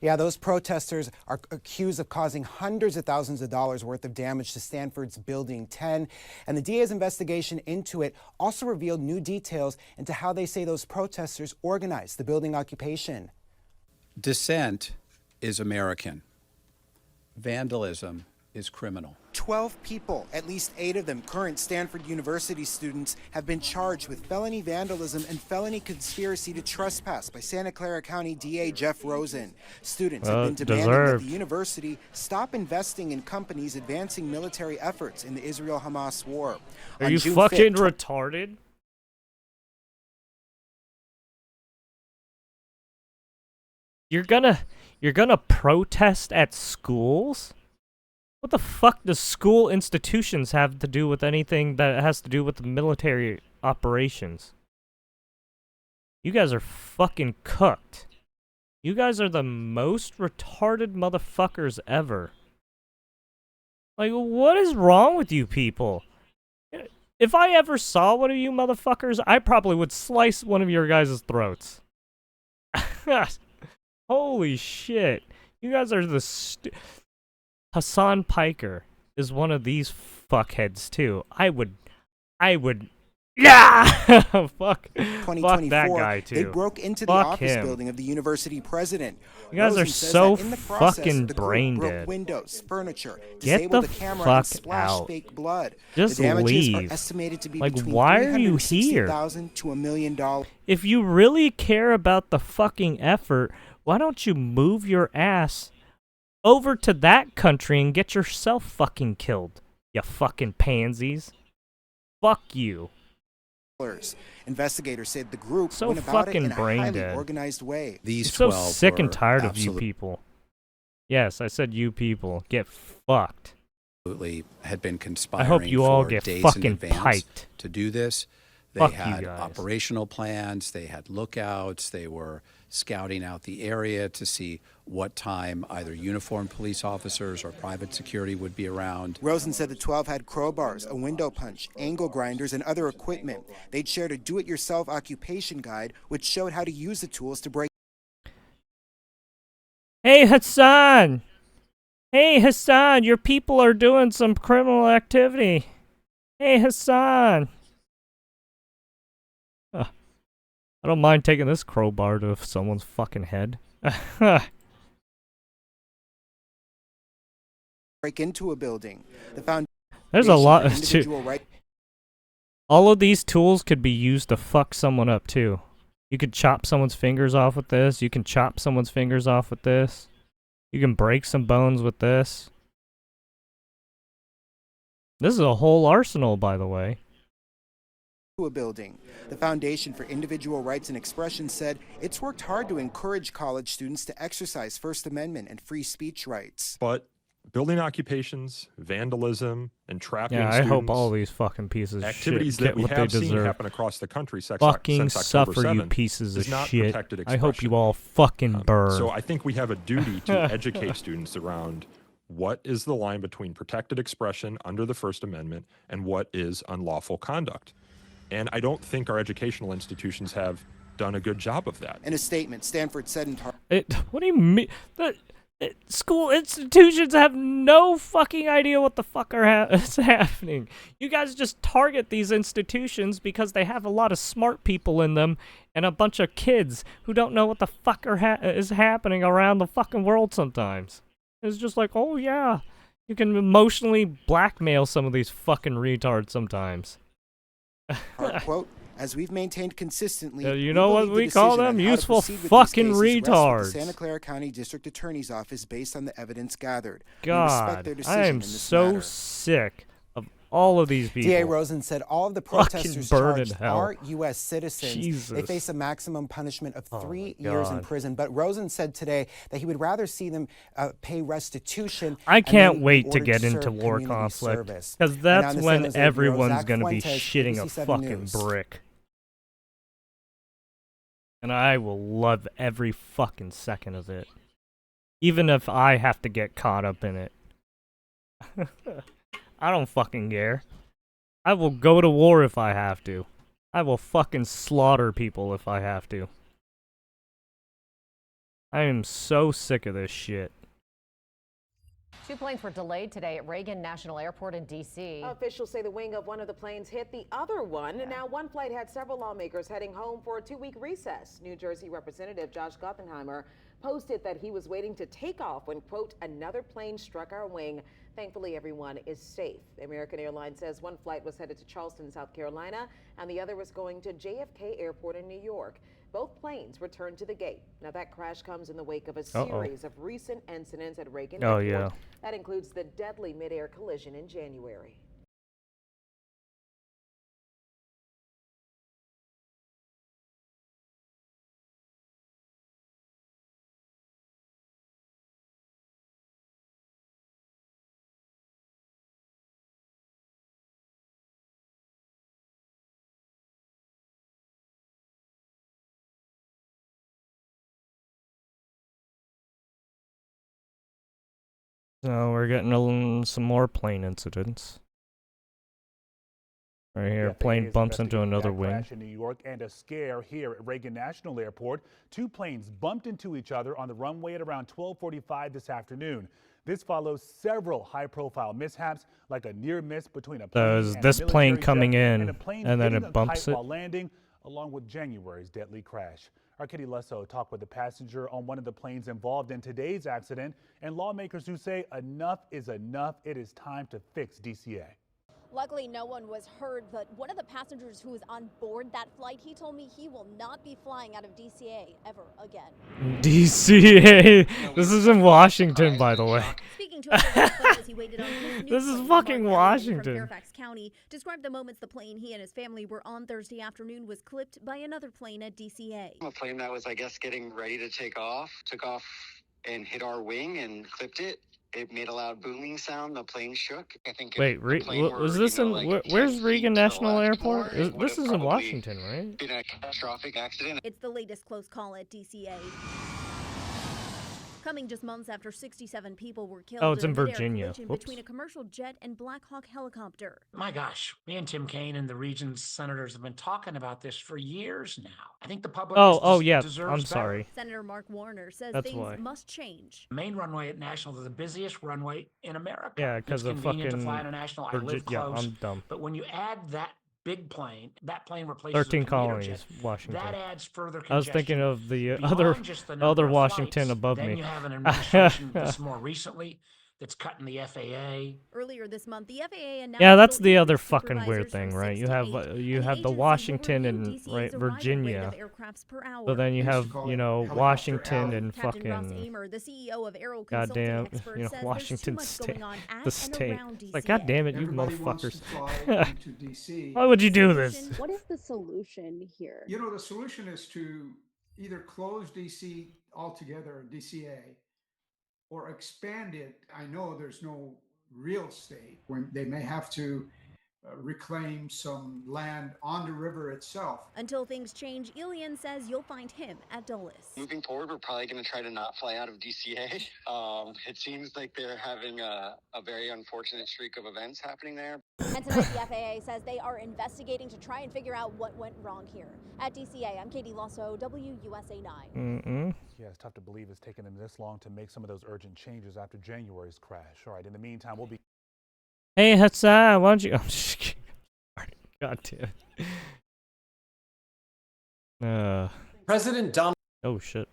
Speaker 15: Yeah, those protesters are accused of causing hundreds of thousands of dollars worth of damage to Stanford's Building 10. And the DA's investigation into it also revealed new details into how they say those protesters organized the building occupation.
Speaker 16: Dissent is American. Vandalism is criminal.
Speaker 15: 12 people, at least 8 of them current Stanford University students, have been charged with felony vandalism and felony conspiracy to trespass by Santa Clara County DA Jeff Rosen. Students have been demanding that the university stop investing in companies advancing military efforts in the Israel-Hamas war.
Speaker 1: Are you fucking retarded? You're gonna protest at schools? What the fuck does school institutions have to do with anything that has to do with the military operations? You guys are fucking cooked. You guys are the most retarded motherfuckers ever. Like, what is wrong with you people? If I ever saw one of you motherfuckers, I probably would slice one of your guys' throats. Holy shit. You guys are the Hassan Piker is one of these fuckheads too. I would yeah fuck that guy too.
Speaker 15: They broke into the office building of the university president.
Speaker 1: You guys are so fucking brain dead.
Speaker 15: Broke windows, furniture,
Speaker 1: Get
Speaker 15: disabled
Speaker 1: the
Speaker 15: the camera,
Speaker 1: fuck
Speaker 15: and splashed
Speaker 1: out.
Speaker 15: fake blood.
Speaker 1: Just
Speaker 15: the damages
Speaker 1: leave.
Speaker 15: are estimated to be
Speaker 1: Like,
Speaker 15: between
Speaker 1: why are you here?
Speaker 15: $360,000 to $1 million.
Speaker 1: If you really care about the fucking effort, why don't you move your ass over to that country and get yourself fucking killed, you fucking pansies? Fuck you.
Speaker 15: Investigators said the group
Speaker 1: So
Speaker 15: went about it
Speaker 1: fucking
Speaker 15: in a
Speaker 1: brain
Speaker 15: highly
Speaker 1: dead.
Speaker 15: organized way.
Speaker 16: These
Speaker 1: I'm so
Speaker 16: 12
Speaker 1: sick and
Speaker 16: were
Speaker 1: tired of you people. Yes, I said you people. Get fucked.
Speaker 16: Absolutely had been conspiring
Speaker 1: I hope you all
Speaker 16: for
Speaker 1: get
Speaker 16: days
Speaker 1: fucking
Speaker 16: in advance
Speaker 1: piped.
Speaker 16: to do this. They
Speaker 1: Fuck you
Speaker 16: had
Speaker 1: guys.
Speaker 16: operational plans, they had lookouts, they were scouting out the area to see what time either uniformed police officers or private security would be around.
Speaker 15: Rosen said the 12 had crowbars, a window punch, angle grinders, and other equipment. They'd shared a do-it-yourself occupation guide, which showed how to use the tools to break.
Speaker 1: Hey, Hassan! Hey, Hassan, your people are doing some criminal activity. Hey, Hassan! I don't mind taking this crowbar to someone's fucking head.
Speaker 15: break into a building. The foundation
Speaker 1: There's a lot
Speaker 15: for
Speaker 1: of
Speaker 15: individual right.
Speaker 1: All of these tools could be used to fuck someone up too. You could chop someone's fingers off with this. You can chop someone's fingers off with this. You can break some bones with this. This is a whole arsenal, by the way.
Speaker 15: To a building. The Foundation for Individual Rights and Expression said it's worked hard to encourage college students to exercise First Amendment and free speech rights.
Speaker 17: But building occupations, vandalism, and trapping
Speaker 1: Yeah, I
Speaker 17: students,
Speaker 1: hope all these fucking pieces of
Speaker 17: activities
Speaker 1: shit
Speaker 17: that
Speaker 1: get
Speaker 17: we
Speaker 1: what they
Speaker 17: have seen
Speaker 1: deserve.
Speaker 17: happen across the country since
Speaker 1: Fucking
Speaker 17: October
Speaker 1: suffer, you
Speaker 17: 7th
Speaker 1: pieces of
Speaker 17: is not
Speaker 1: shit.
Speaker 17: protected
Speaker 1: I hope
Speaker 17: expression.
Speaker 1: you all fucking burn.
Speaker 17: So I think we have a duty to educate students around what is the line between protected expression under the First Amendment and what is unlawful conduct. And I don't think our educational institutions have done a good job of that.
Speaker 15: In a statement, Stanford said in
Speaker 1: What do you mean? School institutions have no fucking idea what the fuck is happening. You guys just target these institutions because they have a lot of smart people in them and a bunch of kids who don't know what the fuck is happening around the fucking world sometimes. It's just like, oh yeah, you can emotionally blackmail some of these fucking retards sometimes.
Speaker 15: quote, as we've maintained consistently,
Speaker 1: you know what we call them? Useful fucking
Speaker 15: retards.
Speaker 1: retards.
Speaker 15: The Santa Clara County District Attorney's Office based on the evidence gathered. We
Speaker 1: God,
Speaker 15: respect their decision
Speaker 1: I am
Speaker 15: in this
Speaker 1: so
Speaker 15: matter.
Speaker 1: sick of All of these people.
Speaker 15: DA Rosen said all of the
Speaker 1: Fucking
Speaker 15: protesters
Speaker 1: burn in
Speaker 15: charged
Speaker 1: hell.
Speaker 15: are U.S. citizens.
Speaker 1: Jesus.
Speaker 15: They face a maximum punishment of
Speaker 1: Oh
Speaker 15: 3
Speaker 1: my
Speaker 15: years in
Speaker 1: God.
Speaker 15: prison. But Rosen said today that he would rather see them pay restitution.
Speaker 1: I
Speaker 15: and
Speaker 1: can't
Speaker 15: then be
Speaker 1: wait to
Speaker 15: ordered
Speaker 1: get into
Speaker 15: serve
Speaker 1: war
Speaker 15: community
Speaker 1: conflict,
Speaker 15: service.
Speaker 1: because
Speaker 15: And now
Speaker 1: that's
Speaker 15: in the San
Speaker 1: when
Speaker 15: Jose Bureau,
Speaker 1: everyone's
Speaker 15: Zach
Speaker 1: going to be
Speaker 15: Fuentes,
Speaker 1: shitting a
Speaker 15: ABC 7
Speaker 1: fucking
Speaker 15: News.
Speaker 1: brick. And I will love every fucking second of it. Even if I have to get caught up in it. I don't fucking care. I will go to war if I have to. I will fucking slaughter people if I have to. I am so sick of this shit.
Speaker 3: 2 planes were delayed today at Reagan National Airport in D.C.
Speaker 18: Officials say the wing of one of the planes hit the other one. Now, one flight had several lawmakers heading home for a 2-week recess. New Jersey Representative Josh Gothenheimer posted that he was waiting to take off when, quote, another plane struck our wing. Thankfully, everyone is safe. American Airlines says one flight was headed to Charleston, South Carolina, and the other was going to JFK Airport in New York. Both planes returned to the gate. Now, that crash comes in the wake of a series of recent incidents at Reagan Airport.
Speaker 1: Yeah.
Speaker 18: That includes the deadly mid-air collision in January.
Speaker 1: So we're getting some more plane incidents. Right here,
Speaker 19: The
Speaker 1: plane
Speaker 19: FAA is
Speaker 1: bumps into
Speaker 19: investigating
Speaker 1: another
Speaker 19: that
Speaker 1: wing.
Speaker 19: crash in New York and a scare here at Reagan National Airport. 2 planes bumped into each other on the runway at around 12:45 this afternoon. This follows several high-profile mishaps, like a near miss between a plane
Speaker 1: There's
Speaker 19: and
Speaker 1: this
Speaker 19: a
Speaker 1: plane
Speaker 19: military
Speaker 1: coming
Speaker 19: jet,
Speaker 1: in,
Speaker 19: and a plane
Speaker 1: and then
Speaker 19: hitting
Speaker 1: it
Speaker 19: a
Speaker 1: bumps
Speaker 19: kite
Speaker 1: it.
Speaker 19: while landing, along with January's deadly crash. Our Kitty Lesso talked with the passenger on one of the planes involved in today's accident, and lawmakers who say enough is enough. It is time to fix DCA.
Speaker 20: Luckily, no one was hurt, but one of the passengers who was on board that flight, he told me he will not be flying out of DCA ever again.
Speaker 1: DCA. This is in Washington, by the way.
Speaker 20: Speaking to us as he waited on his new
Speaker 1: This is
Speaker 20: plane,
Speaker 1: fucking
Speaker 20: Mark Elliott from
Speaker 1: Washington.
Speaker 20: Fairfax County described the moments the plane he and his family were on Thursday afternoon was clipped by another plane at DCA.
Speaker 21: A plane that was, I guess, getting ready to take off, took off and hit our wing and clipped it. It made a loud booming sound. The plane shook. I think.
Speaker 1: Wait, was this in where's Reagan National Airport? This is in Washington, right?
Speaker 21: Been a catastrophic accident.
Speaker 20: It's the latest close call at DCA. Coming just months after 67 people were killed.
Speaker 1: Oh, it's in
Speaker 20: a mid-air
Speaker 1: Virginia.
Speaker 20: collision
Speaker 1: Whoops.
Speaker 20: between a commercial jet and Black Hawk helicopter.
Speaker 24: My gosh, me and Tim Kaine and the region's senators have been talking about this for years now. I think the public
Speaker 1: Yeah.
Speaker 24: deserves
Speaker 1: I'm
Speaker 24: better.
Speaker 1: sorry.
Speaker 20: Senator Mark Warner says
Speaker 1: That's
Speaker 20: things
Speaker 1: why.
Speaker 20: must change.
Speaker 24: The main runway at National is the busiest runway in America.
Speaker 1: Yeah, because
Speaker 24: it's
Speaker 1: of
Speaker 24: convenient
Speaker 1: fucking.
Speaker 24: to fly international. I live
Speaker 1: Yeah,
Speaker 24: close.
Speaker 1: I'm dumb.
Speaker 24: But when you add that big plane, that plane replaces
Speaker 1: 13
Speaker 24: a commuter
Speaker 1: colonies,
Speaker 24: jet,
Speaker 1: Washington.
Speaker 24: That adds further congestion.
Speaker 1: I was thinking of the
Speaker 24: Beyond
Speaker 1: other
Speaker 24: just the number
Speaker 1: other
Speaker 24: of
Speaker 1: Washington
Speaker 24: flights,
Speaker 1: above
Speaker 24: then
Speaker 1: me.
Speaker 24: you have an administration that's more recently that's cutting the FAA.
Speaker 20: Earlier this month, the FAA announced
Speaker 1: Yeah, that's
Speaker 20: it'll
Speaker 1: the other
Speaker 20: increase
Speaker 1: fucking weird
Speaker 20: supervisors
Speaker 1: thing,
Speaker 20: from
Speaker 1: right?
Speaker 20: 6
Speaker 1: You
Speaker 20: to
Speaker 1: have
Speaker 20: 8,
Speaker 1: you
Speaker 20: and
Speaker 1: have the
Speaker 20: agencies will
Speaker 1: Washington
Speaker 20: review
Speaker 1: and
Speaker 20: DCA's
Speaker 1: right
Speaker 20: arrival rate
Speaker 1: Virginia.
Speaker 20: of aircrafts per hour.
Speaker 1: So then you have Washington and
Speaker 20: Captain Ross
Speaker 1: fucking
Speaker 20: Amer, the CEO of Aero
Speaker 1: goddamn
Speaker 20: Consulting Experts, says
Speaker 1: Washington
Speaker 20: there's too
Speaker 1: State,
Speaker 20: much going on at
Speaker 1: the
Speaker 20: and
Speaker 1: state.
Speaker 20: around
Speaker 1: It's like
Speaker 20: DCA.
Speaker 1: God damn it, you
Speaker 25: Everybody wants to
Speaker 1: motherfuckers!
Speaker 25: fly into DC.
Speaker 1: Why would you do this?
Speaker 20: What is the solution here?
Speaker 25: You know, the solution is to either close DC altogether, DCA, or expand it. I know there's no real estate when they may have to reclaim some land on the river itself.
Speaker 20: Until things change, Elian says you'll find him at Dulles.
Speaker 21: Moving forward, we're probably going to try to not fly out of DCA. It seems like they're having a very unfortunate streak of events happening there.
Speaker 20: And tonight, the FAA says they are investigating to try and figure out what went wrong here. At DCA, I'm Katie Lasso, WUSA 9.
Speaker 19: Yeah, it's tough to believe it's taken them this long to make some of those urgent changes after January's crash. All right, in the meantime, we'll be...
Speaker 1: Hey Hassan, why don't you? I'm just kidding. God damn.
Speaker 28: President Donald
Speaker 1: Oh shit.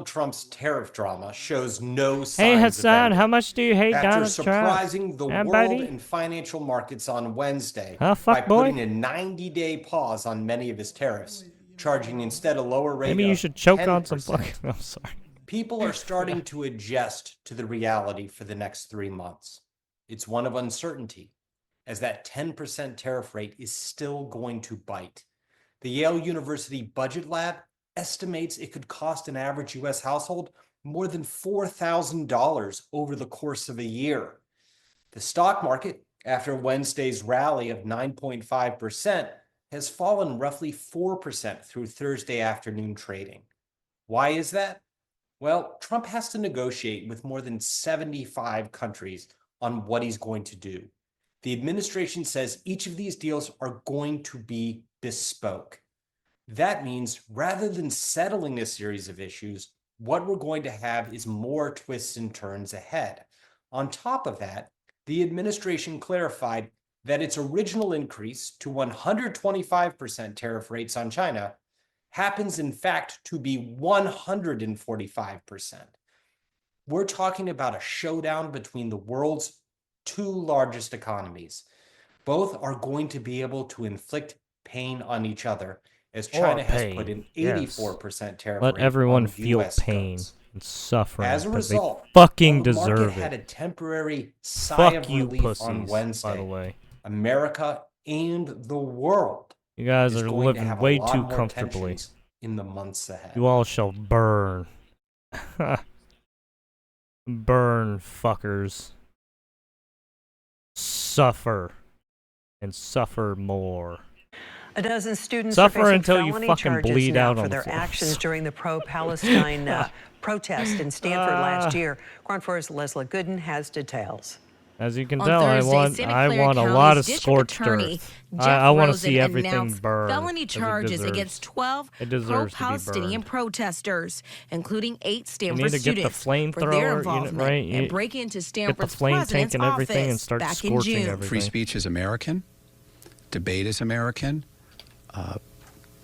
Speaker 28: Trump's tariff drama shows no signs
Speaker 1: Hey
Speaker 28: of
Speaker 1: Hassan,
Speaker 28: ending.
Speaker 1: how much do you hate
Speaker 28: After
Speaker 1: Donald
Speaker 28: surprising
Speaker 1: Trump?
Speaker 28: the
Speaker 1: Huh,
Speaker 28: world
Speaker 1: buddy?
Speaker 28: and financial markets on Wednesday
Speaker 1: Huh,
Speaker 28: by
Speaker 1: fuck boy?
Speaker 28: putting a 90-day pause on many of his tariffs, charging instead a lower rate
Speaker 1: Maybe you
Speaker 28: of
Speaker 1: should choke
Speaker 28: 10%.
Speaker 1: on some fucking. I'm sorry.
Speaker 28: People are starting to adjust to the reality for the next 3 months. It's one of uncertainty, as that 10% tariff rate is still going to bite. The Yale University Budget Lab estimates it could cost an average U.S. household more than $4,000 over the course of a year. The stock market, after Wednesday's rally of 9.5%, has fallen roughly 4% through Thursday afternoon trading. Why is that? Well, Trump has to negotiate with more than 75 countries on what he's going to do. The administration says each of these deals are going to be bespoke. That means rather than settling a series of issues, what we're going to have is more twists and turns ahead. On top of that, the administration clarified that its original increase to 125% tariff rates on China happens in fact to be 145%. We're talking about a showdown between the world's two largest economies. Both are going to be able to inflict pain on each other, as China has put an 84% tariff
Speaker 1: Let
Speaker 28: rate
Speaker 1: everyone
Speaker 28: on
Speaker 1: feel
Speaker 28: US
Speaker 1: pain
Speaker 28: goods.
Speaker 1: and suffering.
Speaker 28: As a
Speaker 1: 'cause
Speaker 28: result,
Speaker 1: they fucking
Speaker 28: while the market
Speaker 1: deserve
Speaker 28: had
Speaker 1: it.
Speaker 28: a temporary sigh
Speaker 1: Fuck
Speaker 28: of
Speaker 1: you,
Speaker 28: relief
Speaker 1: pussies,
Speaker 28: on Wednesday,
Speaker 1: by the way.
Speaker 28: America and the world
Speaker 1: You guys
Speaker 28: is
Speaker 1: are
Speaker 28: going to
Speaker 1: living
Speaker 28: have
Speaker 1: way
Speaker 28: a lot
Speaker 1: too
Speaker 28: more
Speaker 1: comfortably.
Speaker 28: tensions in the months ahead.
Speaker 1: You all shall burn. Burn, fuckers. Suffer. And suffer more.
Speaker 2: A dozen students
Speaker 1: Suffer
Speaker 2: are facing
Speaker 1: until you
Speaker 2: felony
Speaker 1: fucking
Speaker 2: charges
Speaker 1: bleed
Speaker 2: now
Speaker 1: out
Speaker 2: for
Speaker 1: on the
Speaker 2: their
Speaker 1: floor.
Speaker 2: actions during the pro-Palestine protest in Stanford last year. KRON 4's Leslie Gooden has details.
Speaker 1: As you can
Speaker 4: On
Speaker 1: tell,
Speaker 4: Thursday,
Speaker 1: I
Speaker 4: Santa
Speaker 1: want
Speaker 4: Clara
Speaker 1: a lot
Speaker 4: County's
Speaker 1: of
Speaker 4: District
Speaker 1: scorched
Speaker 4: Attorney
Speaker 1: earth.
Speaker 4: Jeff
Speaker 1: I want to
Speaker 4: Rosen
Speaker 1: see everything
Speaker 4: announced
Speaker 1: burn.
Speaker 4: felony
Speaker 1: 'cause it
Speaker 4: charges
Speaker 1: deserves-
Speaker 4: against 12
Speaker 1: it deserves to be
Speaker 4: pro-Palestinian
Speaker 1: burned.
Speaker 4: protesters, including 8
Speaker 1: You
Speaker 4: Stanford
Speaker 1: need to get the
Speaker 4: students for their
Speaker 1: flamethrower unit
Speaker 4: involvement
Speaker 1: right.
Speaker 4: in breaking into
Speaker 1: Get the
Speaker 4: Stanford's
Speaker 1: flame
Speaker 4: president's
Speaker 1: tank and everything and
Speaker 4: office
Speaker 1: start
Speaker 4: back in
Speaker 1: scorching
Speaker 4: June.
Speaker 1: everything.
Speaker 16: Free speech is American. Debate is American.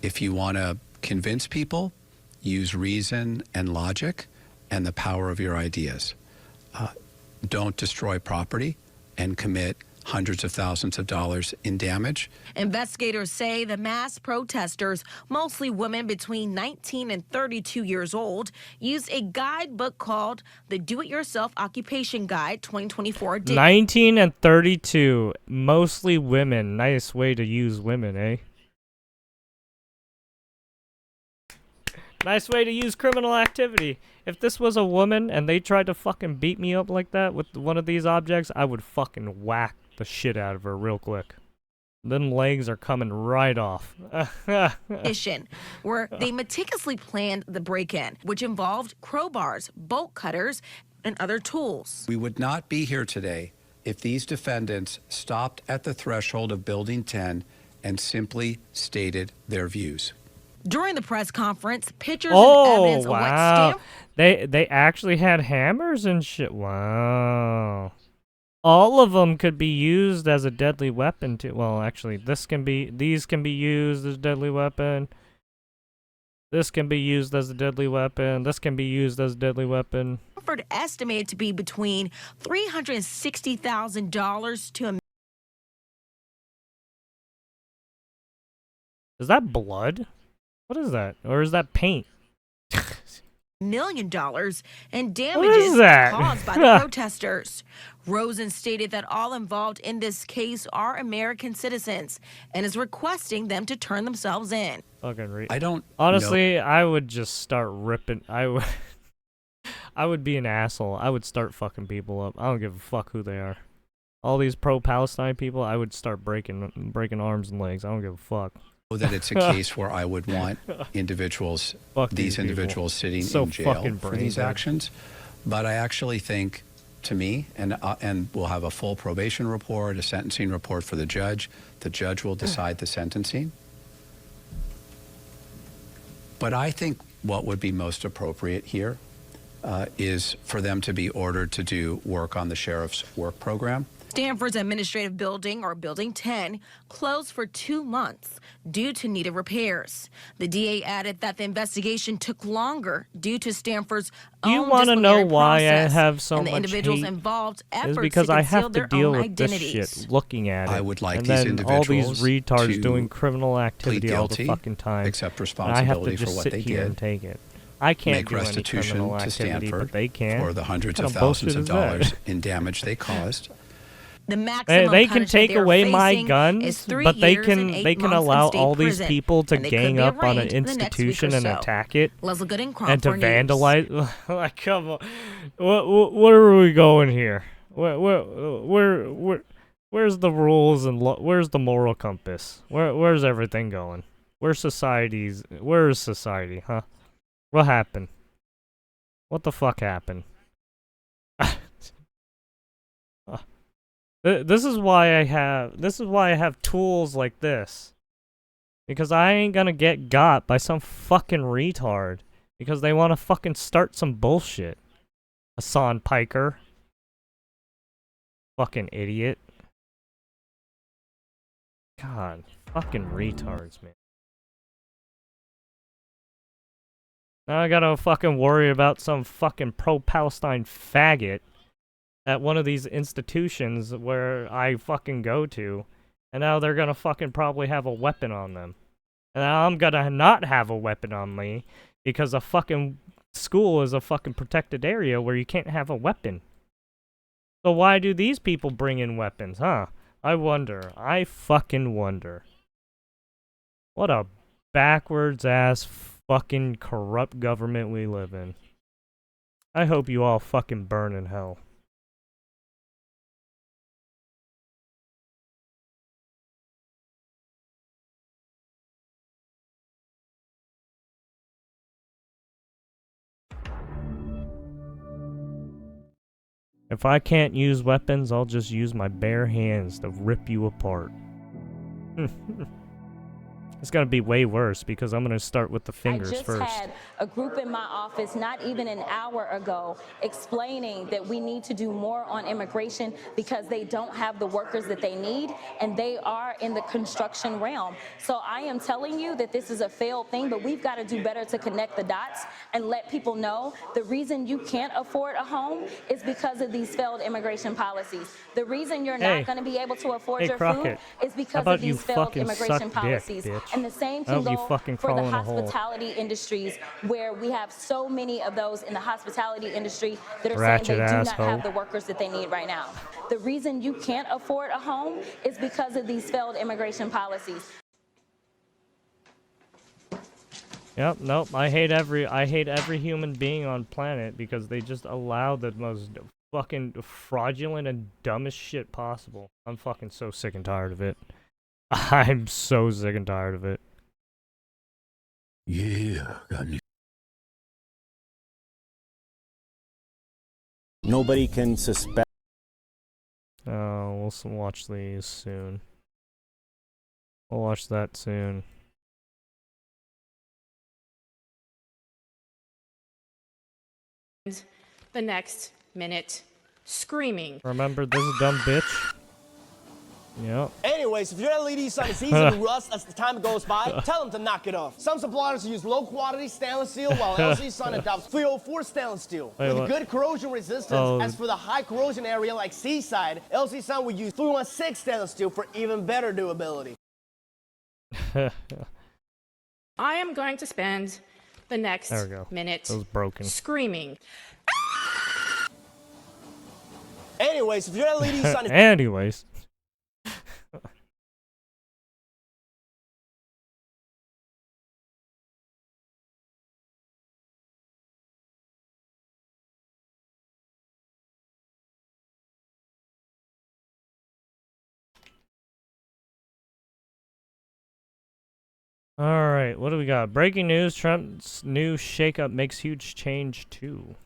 Speaker 16: If you want to convince people, use reason and logic and the power of your ideas. Don't destroy property and commit hundreds of thousands of dollars in damage.
Speaker 4: Investigators say the mass protesters, mostly women between 19 and 32 years old, used a guidebook called the Do-It-Yourself Occupation Guide 2024 edition.
Speaker 1: 19 and 32, mostly women. Nice way to use women, eh? Nice way to use criminal activity. If this was a woman and they tried to fucking beat me up like that with one of these objects, I would fucking whack the shit out of her real quick. Them legs are coming right off.
Speaker 4: Where they meticulously planned the break-in, which involved crowbars, bolt cutters, and other tools.
Speaker 16: We would not be here today if these defendants stopped at the threshold of Building 10 and simply stated their views.
Speaker 4: During the press conference, pictures and evidence of what
Speaker 1: wow. They actually had hammers and shit. Wow. All of them could be used as a deadly weapon too. Well, actually, these can be used as a deadly weapon. This can be used as a deadly weapon. This can be used as a deadly weapon.
Speaker 4: Stanford estimated to be between $360,000 to $1
Speaker 1: Is that blood? What is that? Or is that paint?
Speaker 4: million in
Speaker 1: What
Speaker 4: damages
Speaker 1: is that?
Speaker 4: caused by the protesters. Rosen stated that all involved in this case are American citizens and is requesting them to turn themselves in.
Speaker 1: Fucking
Speaker 16: I don't
Speaker 1: honestly, I would just start ripping. I would be an asshole. I would start fucking people up. I don't give a fuck who they are. All these pro-Palestine people, I would start breaking arms and legs. I don't give a fuck.
Speaker 16: That it's a case where I would want individuals, these individuals sitting in jail for these actions. But I actually think, to me, and we'll have a full probation report, a sentencing report for the judge. The judge will decide the sentencing. But I think what would be most appropriate here is for them to be ordered to do work on the sheriff's work program.
Speaker 4: Stanford's administrative building, or Building 10, closed for 2 months due to needed repairs. The DA added that the investigation took longer due to Stanford's own
Speaker 1: know why I
Speaker 4: process,
Speaker 1: have so
Speaker 4: and the
Speaker 1: much
Speaker 4: individuals
Speaker 1: hate?
Speaker 4: involved
Speaker 1: Is
Speaker 4: efforts
Speaker 1: because
Speaker 4: to
Speaker 1: I
Speaker 4: conceal
Speaker 1: have to
Speaker 4: their
Speaker 1: deal
Speaker 4: own
Speaker 1: with
Speaker 4: identities.
Speaker 1: this shit looking at it.
Speaker 16: I would like
Speaker 1: and
Speaker 16: these
Speaker 1: then
Speaker 16: individuals
Speaker 1: all these retards
Speaker 16: to
Speaker 1: doing criminal
Speaker 16: plead
Speaker 1: activity all the
Speaker 16: guilty,
Speaker 1: fucking time.
Speaker 16: accept
Speaker 1: And I have to
Speaker 16: responsibility for
Speaker 1: just
Speaker 16: what
Speaker 1: sit
Speaker 16: they
Speaker 1: here
Speaker 16: did,
Speaker 1: and take it. I can't
Speaker 16: make
Speaker 1: do any
Speaker 16: restitution
Speaker 1: criminal
Speaker 16: to
Speaker 1: activity,
Speaker 16: Stanford
Speaker 1: but they can.
Speaker 16: for the hundreds
Speaker 1: What
Speaker 16: of
Speaker 1: kind of bullshit
Speaker 16: thousands of
Speaker 1: is that?
Speaker 16: dollars in damage they caused.
Speaker 4: The maximum
Speaker 1: They can
Speaker 4: punishment
Speaker 1: take
Speaker 4: they are
Speaker 1: away my
Speaker 4: facing is
Speaker 1: guns,
Speaker 4: 3
Speaker 1: but they
Speaker 4: years and
Speaker 1: can
Speaker 4: 8 months in
Speaker 1: allow
Speaker 4: state
Speaker 1: all these
Speaker 4: prison,
Speaker 1: people to
Speaker 4: and they could
Speaker 1: gang
Speaker 4: be
Speaker 1: up on an
Speaker 4: arraigned in the next week or
Speaker 1: institution and
Speaker 4: so.
Speaker 1: attack it
Speaker 4: Leslie Gooden, KRON
Speaker 1: and to
Speaker 4: 4 News.
Speaker 1: vandalize. Like, come on, where are we going here? Where's the rules and where's the moral compass? Where's everything going? Where is society, huh? What happened? What the fuck happened? This is why I have tools like this. Because I ain't gonna get got by some fucking retard. Because they wanna fucking start some bullshit. Hassan Piker. Fucking idiot. God, fucking retards, man. Now I gotta fucking worry about some fucking pro-Palestine faggot at one of these institutions where I fucking go to, and now they're gonna fucking probably have a weapon on them. And now I'm gonna not have a weapon on me because a fucking school is a fucking protected area where you can't have a weapon. So why do these people bring in weapons, huh? I wonder. I fucking wonder. What a backwards ass fucking corrupt government we live in. I hope you all fucking burn in hell. If I can't use weapons, I'll just use my bare hands to rip you apart. It's gonna be way worse because I'm gonna start with the fingers first.
Speaker 5: I just had a group in my office not even an hour ago explaining that we need to do more on immigration because they don't have the workers that they need, and they are in the construction realm. So I am telling you that this is a failed thing, but we've got to do better to connect the dots and let people know the reason you can't afford a home is because of these failed immigration policies. The reason you're not going to be able to afford your food is because of these failed immigration policies. And the same can go for the hospitality industries, where we have so many of those in the hospitality industry that are saying they do not have the workers that they need right now. The reason you can't afford a home is because of these failed immigration policies.
Speaker 1: Yep, nope. I hate every human being on planet because they just allow the most fucking fraudulent and dumbest shit possible. I'm fucking so sick and tired of it. I'm so sick and tired of it.
Speaker 6: Yeah, got me. Nobody can suspect.
Speaker 1: Oh, we'll watch these soon. We'll watch that soon.
Speaker 7: The next minute, screaming.
Speaker 1: Remember this dumb bitch? Yep.
Speaker 8: Anyways, if your LED sun is easy to rust as the time goes by, tell them to knock it off. Some suppliers use low-quality stainless steel, while LC Sun adopts 304 stainless steel. With good corrosion resistance, as for the high corrosion area like Seaside, LC Sun will use 316 stainless steel for even better durability.
Speaker 7: I am going to spend the next minute screaming.
Speaker 8: Anyways, if your LED sun is...
Speaker 1: Anyways. Alright, what do we got? Breaking news, Trump's new shakeup makes huge change too.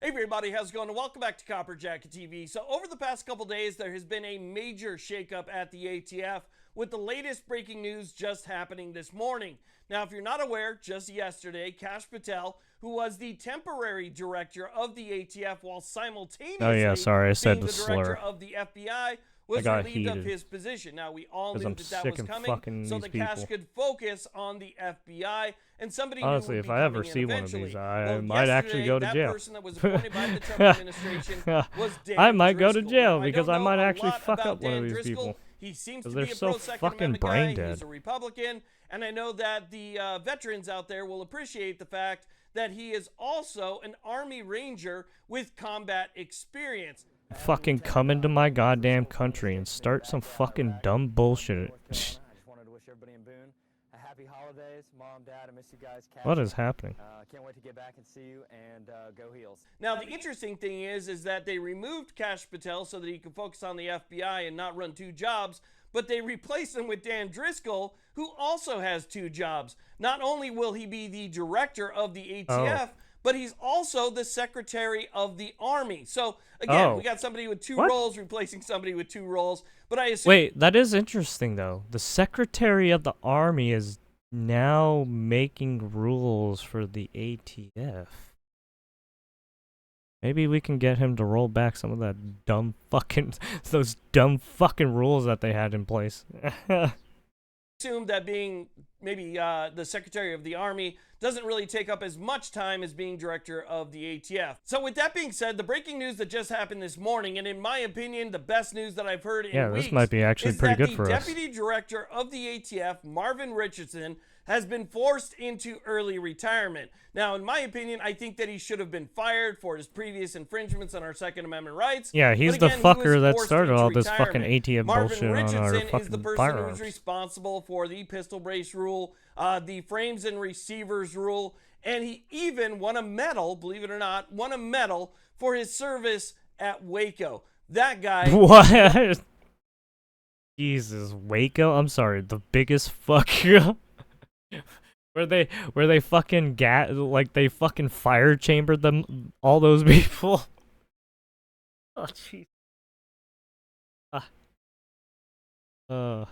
Speaker 22: Hey everybody, how's it going? Welcome back to Copper Jacket TV. So over the past couple days, there has been a major shakeup at the ATF, with the latest breaking news just happening this morning. Now, if you're not aware, just yesterday, Kash Patel, who was the temporary director of the ATF while simultaneously
Speaker 1: I said
Speaker 22: being the director of the FBI, was relieved of his position. Now, we all knew that was coming, so that Kash could focus on the FBI and somebody
Speaker 1: honestly,
Speaker 22: who would
Speaker 1: if I ever see one of these, I might actually go to
Speaker 22: that
Speaker 1: jail.
Speaker 22: person that was appointed by the Trump administration was Dan
Speaker 1: I might go to
Speaker 22: Driscoll.
Speaker 1: jail
Speaker 22: Now,
Speaker 1: because I might actually fuck up one of
Speaker 22: Dan
Speaker 1: these
Speaker 22: Driscoll.
Speaker 1: people.
Speaker 22: He seems to
Speaker 1: They're
Speaker 22: be a
Speaker 1: so
Speaker 22: pro-Second
Speaker 1: fucking
Speaker 22: Amendment guy.
Speaker 1: brain
Speaker 22: He's
Speaker 1: dead.
Speaker 22: a Republican, and I know that the veterans out there will appreciate the fact that he is also an Army Ranger with combat experience.
Speaker 1: Fucking come into my goddamn country and start some fucking dumb bullshit.
Speaker 9: Happy holidays, Mom, Dad. I miss you guys.
Speaker 1: What is happening?
Speaker 9: Can't wait to get back and see you, and go Heels.
Speaker 22: Now, the interesting thing is that they removed Kash Patel so that he could focus on the FBI and not run 2 jobs, but they replaced him with Dan Driscoll, who also has 2 jobs. Not only will he be the director of the ATF, but he's also the Secretary of the Army. So, again, we got somebody with 2 roles replacing somebody with 2 roles, but I assume...
Speaker 1: Wait, that is interesting, though. The Secretary of the Army is now making rules for the ATF. Maybe we can get him to roll back some of that dumb fucking... those dumb fucking rules that they had in place.
Speaker 22: Assume that being maybe the Secretary of the Army doesn't really take up as much time as being director of the ATF. So with that being said, the breaking news that just happened this morning, and in my opinion, the best news that I've heard in weeks,
Speaker 1: this might be actually pretty good for us.
Speaker 22: The deputy director of the ATF, Marvin Richardson, has been forced into early retirement. Now, in my opinion, I think that he should have been fired for his previous infringements on our Second Amendment rights.
Speaker 1: Yeah, he's
Speaker 22: But
Speaker 1: the
Speaker 22: again,
Speaker 1: fucker that
Speaker 22: forced
Speaker 1: started
Speaker 22: into
Speaker 1: all this fucking
Speaker 22: retirement.
Speaker 1: ATF
Speaker 22: Marvin
Speaker 1: bullshit on our
Speaker 22: Richardson is the
Speaker 1: fucking
Speaker 22: person
Speaker 1: firearms.
Speaker 22: who's responsible for the pistol brace rule, the frames and receivers rule, and he even won a medal, believe it or not, won a medal for his service at Waco. That guy...
Speaker 1: What? Jesus, Waco? I'm sorry, the biggest fuck... where they fucking they fucking fire chambered them, all those people. Oh, jeez. Oh,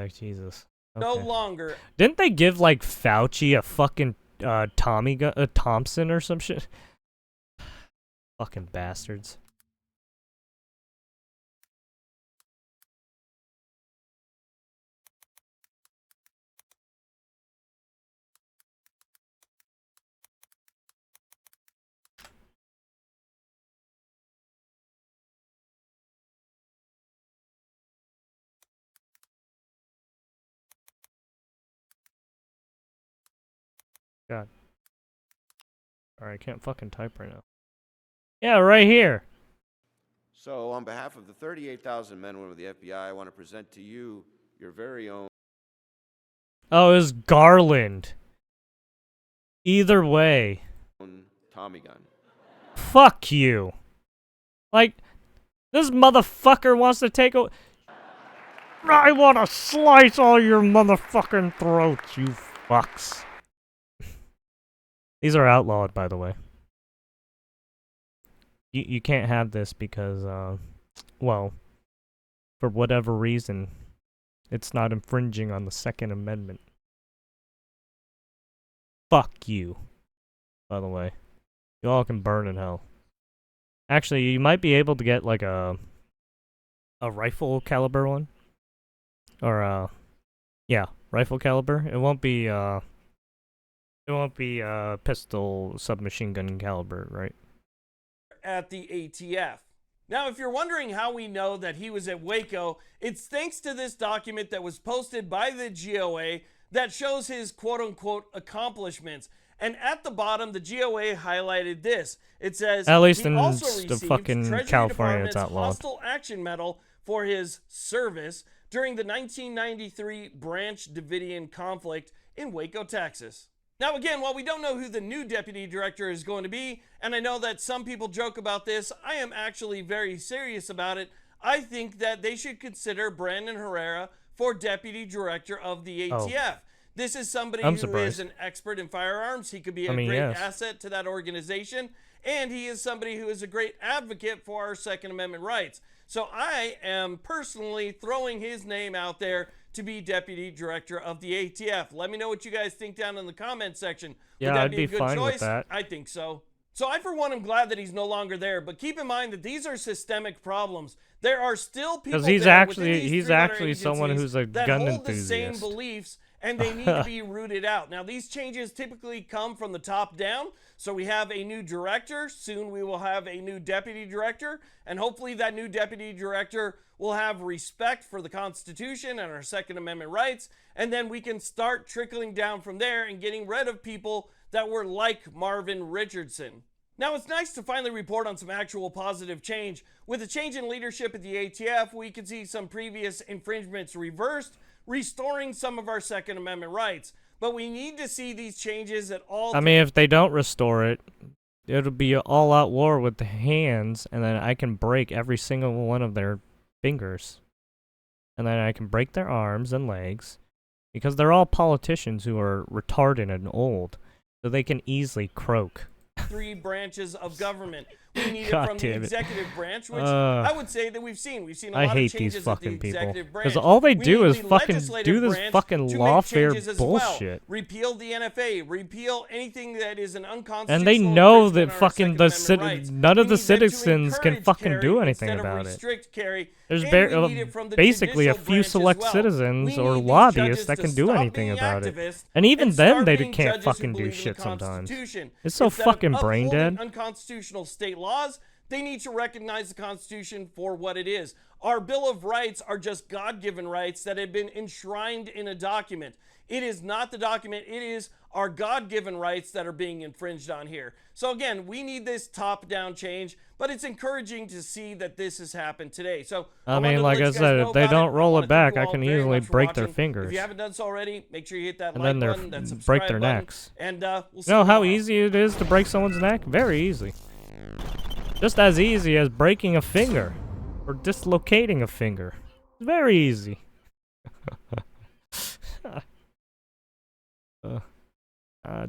Speaker 1: Jesus.
Speaker 22: No
Speaker 1: Okay.
Speaker 22: longer.
Speaker 1: Didn't they give, like, Fauci a fucking Tommy gun, a Thompson or some shit? Fucking bastards. God. Alright, I can't fucking type right now. Yeah, right here.
Speaker 10: So, on behalf of the 38,000 men and women of the FBI, I want to present to you your very own...
Speaker 1: Oh, it was Garland. Either way.
Speaker 10: Tommy gun.
Speaker 1: Fuck you. Like, this motherfucker wants to take a... I want to slice all your motherfucking throats, you fucks. These are outlawed, by the way. You can't have this because, well, for whatever reason, it's not infringing on the Second Amendment. Fuck you, by the way. You all can burn in hell. Actually, you might be able to get, like, a rifle caliber one. Or, yeah, rifle caliber. It won't be pistol submachine gun caliber, right?
Speaker 22: At the ATF. Now, if you're wondering how we know that he was at Waco, it's thanks to this document that was posted by the GOA that shows his quote-unquote accomplishments. And at the bottom, the GOA highlighted this. It says,
Speaker 1: at least
Speaker 22: he
Speaker 1: in
Speaker 22: also
Speaker 1: the
Speaker 22: received
Speaker 1: fucking
Speaker 22: Treasury
Speaker 1: California, it's
Speaker 22: Department's
Speaker 1: outlawed.
Speaker 22: Hostile Action Medal for his service during the 1993 Branch Davidian conflict in Waco, Texas. Now, again, while we don't know who the new deputy director is going to be, and I know that some people joke about this, I am actually very serious about it. I think that they should consider Brandon Herrera for deputy director of the ATF. This is somebody who is an expert in firearms. He could be a great asset to that organization, and he is somebody who is a great advocate for our Second Amendment rights. So I am personally throwing his name out there to be deputy director of the ATF. Let me know what you guys think down in the comment section.
Speaker 1: Yeah,
Speaker 22: Would that
Speaker 1: I'd
Speaker 22: be
Speaker 1: be
Speaker 22: a good
Speaker 1: fine with
Speaker 22: choice?
Speaker 1: that.
Speaker 22: I think so. So I, for one, am glad that he's no longer there. But keep in mind that these are systemic problems. There are still people
Speaker 1: Because he's
Speaker 22: there
Speaker 1: actually
Speaker 22: within these
Speaker 1: he's
Speaker 22: 300
Speaker 1: actually someone
Speaker 22: agencies
Speaker 1: who's a
Speaker 22: that
Speaker 1: gun
Speaker 22: hold the same
Speaker 1: enthusiast.
Speaker 22: beliefs and they need to be rooted out. Now, these changes typically come from the top down. So we have a new director. Soon we will have a new deputy director. And hopefully that new deputy director will have respect for the Constitution and our Second Amendment rights. And then we can start trickling down from there and getting rid of people that were like Marvin Richardson. Now, it's nice to finally report on some actual positive change. With a change in leadership at the ATF, we can see some previous infringements reversed, restoring some of our Second Amendment rights. But we need to see these changes at all.
Speaker 1: I mean, if they don't restore it, it'll be an all-out war with the hands, and then I can break every single one of their fingers. And then I can break their arms and legs, because they're all politicians who are retarded and old, so they can easily croak.
Speaker 22: 3 branches of government. We need it from the executive branch, which I would say that we've seen. We've seen a lot of changes at the executive branch.
Speaker 1: Because all they do is
Speaker 22: the
Speaker 1: fucking
Speaker 22: legislative
Speaker 1: do this
Speaker 22: branch
Speaker 1: fucking
Speaker 22: to make
Speaker 1: lawfare
Speaker 22: changes as
Speaker 1: bullshit.
Speaker 22: Well. Repeal the NFA. Repeal anything that is an unconstitutional.
Speaker 1: And they know that
Speaker 22: infringement on our
Speaker 1: fucking the
Speaker 22: Second Amendment rights.
Speaker 1: none of
Speaker 22: We
Speaker 1: the
Speaker 22: need them to
Speaker 1: citizens can
Speaker 22: encourage
Speaker 1: fucking
Speaker 22: carry
Speaker 1: do anything
Speaker 22: instead of
Speaker 1: about it.
Speaker 22: restrict carry,
Speaker 1: There's
Speaker 22: and
Speaker 1: bare-
Speaker 22: we need it from the
Speaker 1: basically a
Speaker 22: judicial
Speaker 1: few
Speaker 22: branch as
Speaker 1: select
Speaker 22: well.
Speaker 1: citizens
Speaker 22: We
Speaker 1: or
Speaker 22: need these
Speaker 1: lobbyists
Speaker 22: judges
Speaker 1: that
Speaker 22: to
Speaker 1: can do
Speaker 22: stop
Speaker 1: anything
Speaker 22: being
Speaker 1: about it.
Speaker 22: activists
Speaker 1: And even
Speaker 22: and
Speaker 1: then,
Speaker 22: start
Speaker 1: they
Speaker 22: being
Speaker 1: can't
Speaker 22: judges who
Speaker 1: fucking do
Speaker 22: believe in
Speaker 1: shit
Speaker 22: the
Speaker 1: sometimes.
Speaker 22: Constitution.
Speaker 1: It's so
Speaker 22: Instead of
Speaker 1: fucking brain
Speaker 22: upholding
Speaker 1: dead.
Speaker 22: Unconstitutional state laws, they need to recognize the Constitution for what it is. Our Bill of Rights are just God-given rights that have been enshrined in a document. It is not the document. It is our God-given rights that are being infringed on here. So again, we need this top-down change, but it's encouraging to see that this has happened today. So
Speaker 1: I mean, like I said, if they don't roll it back, I can easily break their
Speaker 22: If
Speaker 1: fingers.
Speaker 22: you haven't done so already, make sure you hit that
Speaker 1: And
Speaker 22: like
Speaker 1: then
Speaker 22: button, that
Speaker 1: break
Speaker 22: subscribe
Speaker 1: their
Speaker 22: button,
Speaker 1: necks.
Speaker 22: and we'll see
Speaker 1: You know
Speaker 22: you
Speaker 1: how
Speaker 22: tomorrow.
Speaker 1: easy it is to break someone's neck? Very easy. Just as easy as breaking a finger or dislocating a finger. Very easy.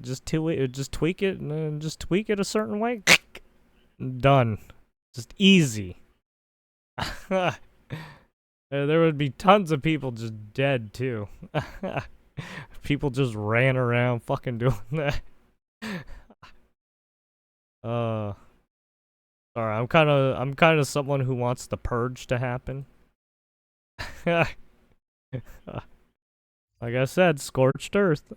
Speaker 1: Just tweak it and just tweak it a certain way. Done. Just easy. There would be tons of people just dead too. People just ran around fucking doing that. Sorry, I'm kind of someone who wants the purge to happen. Like I said, scorched earth.